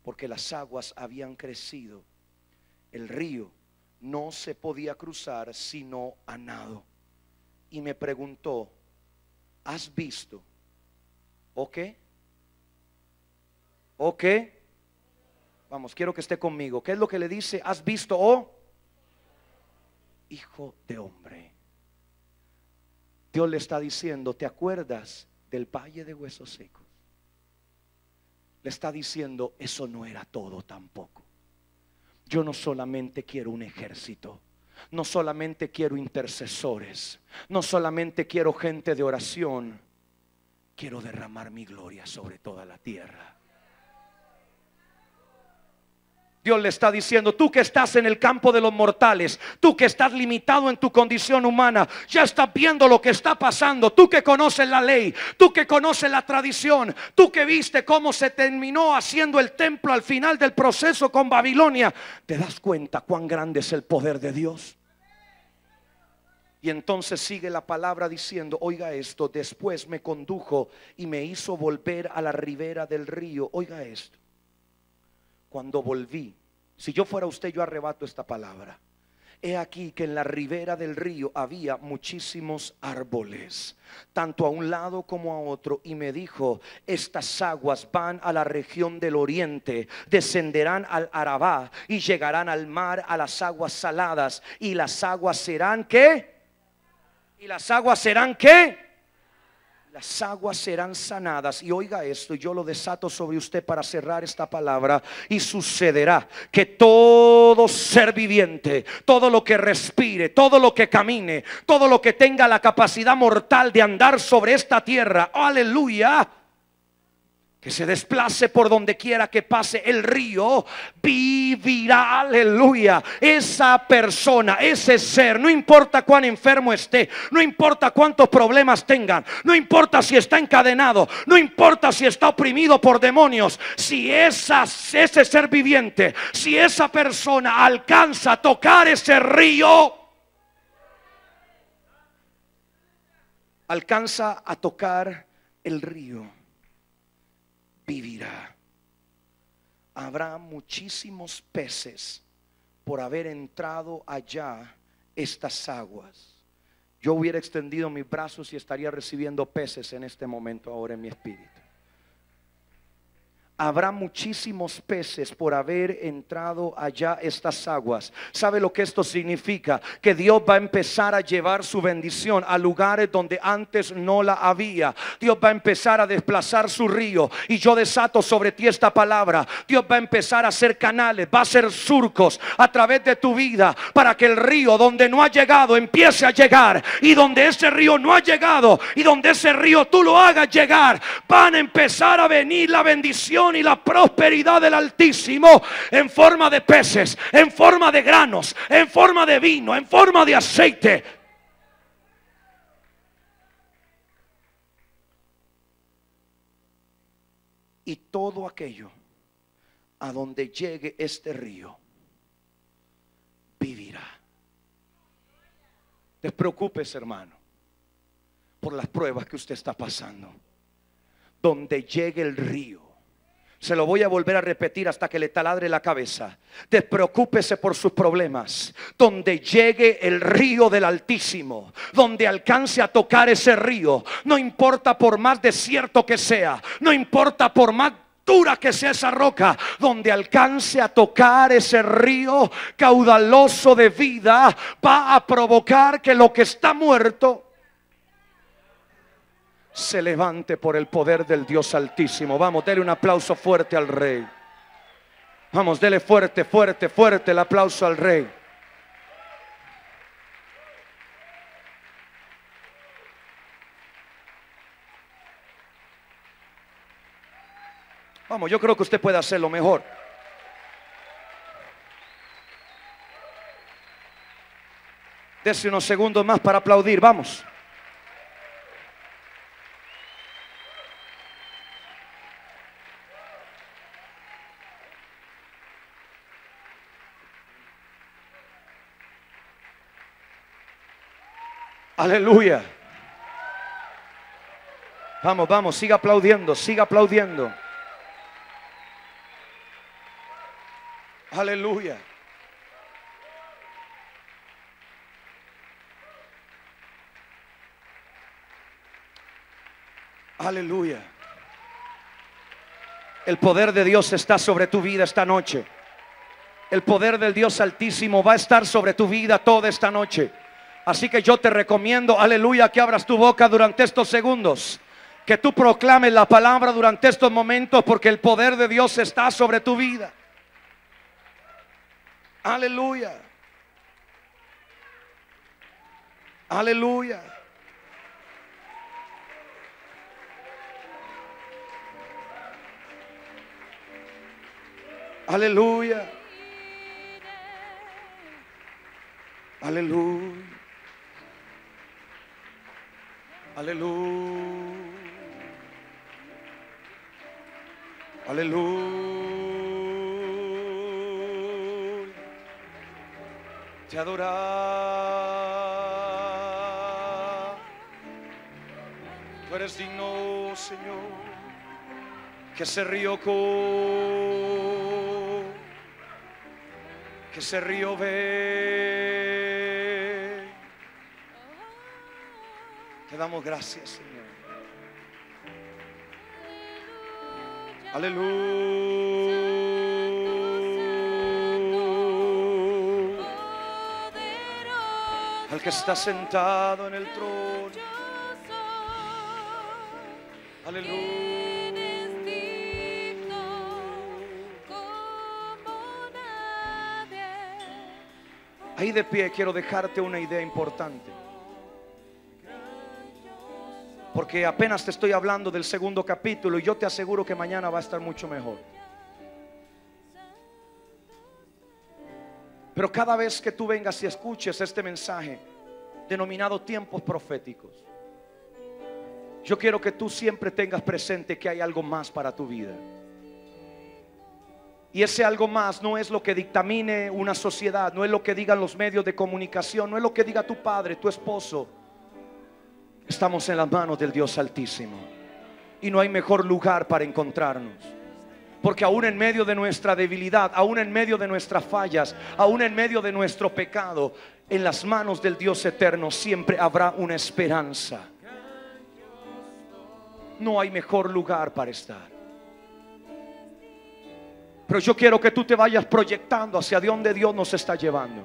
porque las aguas habían crecido. El río no se podía cruzar sino a nado. Y me preguntó: ¿has visto? ¿O qué? ¿O qué? Vamos, quiero que esté conmigo. ¿Qué es lo que le dice? ¿Has visto, oh hijo de hombre? Dios le está diciendo: ¿te acuerdas del valle de huesos secos? Le está diciendo: eso no era todo tampoco. Yo no solamente quiero un ejército, no solamente quiero intercesores, no solamente quiero gente de oración, quiero derramar mi gloria sobre toda la tierra. Dios le está diciendo: tú que estás en el campo de los mortales, tú que estás limitado en tu condición humana, ya estás viendo lo que está pasando. Tú que conoces la ley, tú que conoces la tradición, tú que viste cómo se terminó haciendo el templo al final del proceso con Babilonia, ¿te das cuenta cuán grande es el poder de Dios? Y entonces sigue la palabra diciendo: oiga esto, después me condujo y me hizo volver a la ribera del río. Oiga esto, cuando volví, si yo fuera usted, yo arrebato esta palabra. He aquí que en la ribera del río había muchísimos árboles, tanto a un lado como a otro. Y me dijo: estas aguas van a la región del oriente, descenderán al Arabá y llegarán al mar, a las aguas saladas. Y las aguas serán ¿qué? Y las aguas serán ¿qué? Las aguas serán sanadas. Y oiga esto, yo lo desato sobre usted para cerrar esta palabra. Y sucederá que todo ser viviente, todo lo que respire, todo lo que camine, todo lo que tenga la capacidad mortal de andar sobre esta tierra, aleluya, que se desplace por donde quiera que pase el río, vivirá, aleluya. Esa persona, ese ser, no importa cuán enfermo esté, no importa cuántos problemas tengan, no importa si está encadenado, no importa si está oprimido por demonios, si ese ser viviente, si esa persona alcanza a tocar ese río, alcanza a tocar el río, vivirá. Habrá muchísimos peces por haber entrado allá estas aguas. Yo hubiera extendido mis brazos y estaría recibiendo peces en este momento ahora en mi espíritu. Habrá muchísimos peces por haber entrado allá estas aguas. ¿Sabe lo que esto significa? Que Dios va a empezar a llevar su bendición a lugares donde antes no la había. Dios va a empezar a desplazar su río. Y yo desato sobre ti esta palabra. Dios va a empezar a hacer canales, va a hacer surcos a través de tu vida, para que el río donde no ha llegado empiece a llegar. Y donde ese río no ha llegado, y donde ese río tú lo hagas llegar, van a empezar a venir la bendición y la prosperidad del Altísimo en forma de peces, en forma de granos, en forma de vino, en forma de aceite. Y todo aquello a donde llegue este río Despreocúpese, hermano, por las pruebas que usted está pasando. Donde llegue el río, se lo voy a volver a repetir hasta que le taladre la cabeza. Despreocúpese por sus problemas. Donde llegue el río del Altísimo, donde alcance a tocar ese río, no importa por más desierto que sea, no importa por más dura que sea esa roca, donde alcance a tocar ese río caudaloso de vida, va a provocar que lo que está muerto se levante por el poder del Dios Altísimo. Vamos, dele un aplauso fuerte al Rey. Vamos, dele fuerte, fuerte, fuerte el aplauso al Rey. Vamos, yo creo que usted puede hacerlo mejor. Dese unos segundos más para aplaudir, vamos. Aleluya. Vamos, vamos, siga aplaudiendo, siga aplaudiendo. Aleluya. Aleluya. El poder de Dios está sobre tu vida esta noche. El poder del Dios Altísimo va a estar sobre tu vida toda esta noche. Así que yo te recomiendo, aleluya, que abras tu boca durante estos segundos, que tú proclames la palabra durante estos momentos, porque el poder de Dios está sobre tu vida. Aleluya. Aleluya. Aleluya. Aleluya. Aleluya. Aleluya. Te adoramos. Tú eres digno, Señor. Que ese río que ese río ve. Te damos gracias, Señor. Aleluya. Al que está sentado en el trono. Aleluya. Ahí de pie quiero dejarte una idea importante, porque apenas te estoy hablando del segundo capítulo y yo te aseguro que mañana va a estar mucho mejor. Pero cada vez que tú vengas y escuches este mensaje denominado tiempos proféticos, yo quiero que tú siempre tengas presente que hay algo más para tu vida. Y ese algo más no es lo que dictamine una sociedad, no es lo que digan los medios de comunicación, no es lo que diga tu padre, tu esposo. Estamos en las manos del Dios Altísimo y no hay mejor lugar para encontrarnos, porque aún en medio de nuestra debilidad, aún en medio de nuestras fallas, aún en medio de nuestro pecado, en las manos del Dios eterno siempre habrá una esperanza. No hay mejor lugar para estar. Pero yo quiero que tú te vayas proyectando hacia donde Dios nos está llevando.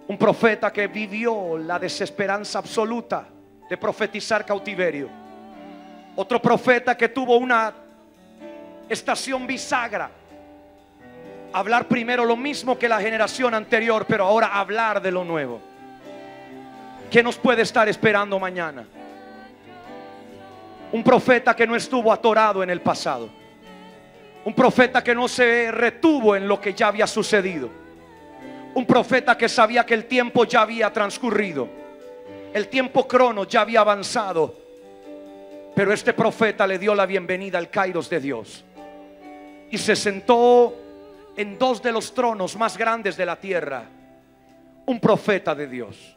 Un profeta que vivió la desesperanza absoluta de profetizar cautiverio. Otro profeta que tuvo una estación bisagra. Hablar primero lo mismo que la generación anterior, pero ahora hablar de lo nuevo. ¿Qué nos puede estar esperando mañana? Un profeta que no estuvo atorado en el pasado. Un profeta que no se retuvo en lo que ya había sucedido. Un profeta que sabía que el tiempo ya había transcurrido. El tiempo crono ya había avanzado. Pero este profeta le dio la bienvenida al Kairos de Dios. Y se sentó en dos de los tronos más grandes de la tierra. un profeta de Dios.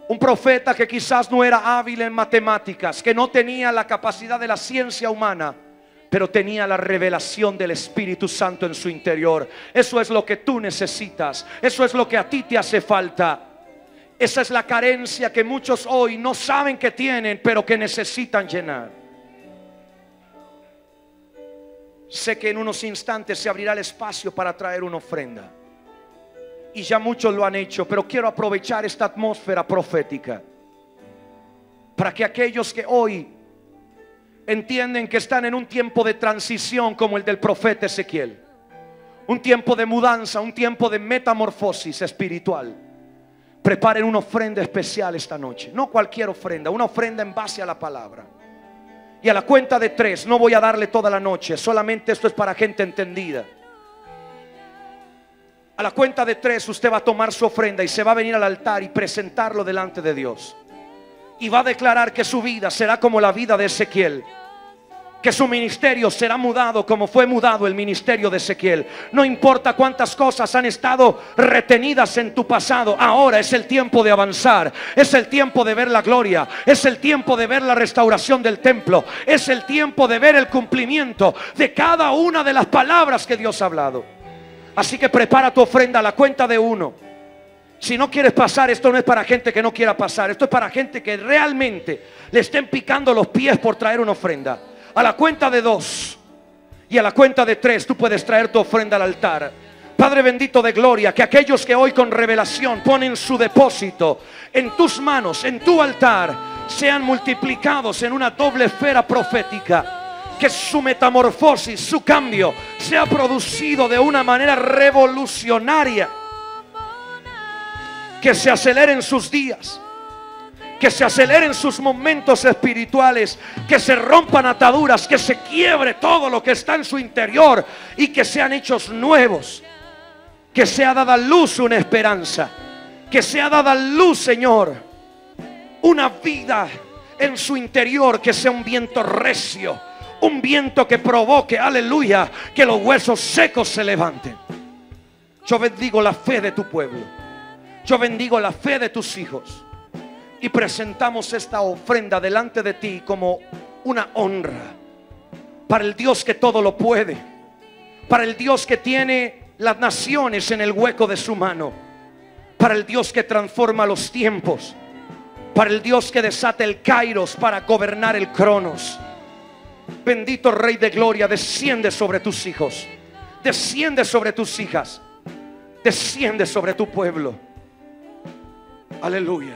Un profeta que quizás no era hábil en matemáticas, que no tenía la capacidad de la ciencia humana, pero tenía la revelación del Espíritu Santo en su interior. Eso es lo que tú necesitas. Eso es lo que a ti te hace falta. Esa es la carencia que muchos hoy no saben que tienen, pero que necesitan llenar. Sé que en unos instantes se abrirá el espacio para traer una ofrenda. Y ya muchos lo han hecho, pero quiero aprovechar esta atmósfera profética para que aquellos que hoy entienden que están en un tiempo de transición como el del profeta Ezequiel, un tiempo de mudanza, un tiempo de metamorfosis espiritual, preparen una ofrenda especial esta noche. No cualquier ofrenda, una ofrenda en base a la palabra. Y a la cuenta de 3, no voy a darle toda la noche, solamente esto es para gente entendida. A la cuenta de 3 usted va a tomar su ofrenda y se va a venir al altar y presentarlo delante de Dios. Y va a declarar que su vida será como la vida de Ezequiel, que su ministerio será mudado como fue mudado el ministerio de Ezequiel. No importa cuántas cosas han estado retenidas en tu pasado, ahora es el tiempo de avanzar. Es el tiempo de ver la gloria. Es el tiempo de ver la restauración del templo. Es el tiempo de ver el cumplimiento de cada una de las palabras que Dios ha hablado. Así que prepara tu ofrenda a la cuenta de 1. Si no quieres pasar, esto no es para gente que no quiera pasar. Esto es para gente que realmente le estén picando los pies por traer una ofrenda. A la cuenta de 2 y a la cuenta de 3 tú puedes traer tu ofrenda al altar. Padre bendito de gloria, que aquellos que hoy con revelación ponen su depósito en tus manos, en tu altar, sean multiplicados en una doble esfera profética. Que su metamorfosis, su cambio sea producido de una manera revolucionaria. Que se aceleren sus días, que se aceleren sus momentos espirituales, que se rompan ataduras, que se quiebre todo lo que está en su interior y que sean hechos nuevos. Que sea dada luz una esperanza, que sea dada luz, Señor, una vida en su interior, que sea un viento recio, un viento que provoque, aleluya, que los huesos secos se levanten. Yo bendigo la fe de tu pueblo. Yo bendigo la fe de tus hijos. Y presentamos esta ofrenda delante de ti como una honra para el Dios que todo lo puede, para el Dios que tiene las naciones en el hueco de su mano, para el Dios que transforma los tiempos, para el Dios que desata el Kairos para gobernar el Cronos. Bendito Rey de Gloria, desciende sobre tus hijos, desciende sobre tus hijas, desciende sobre tu pueblo. Aleluya.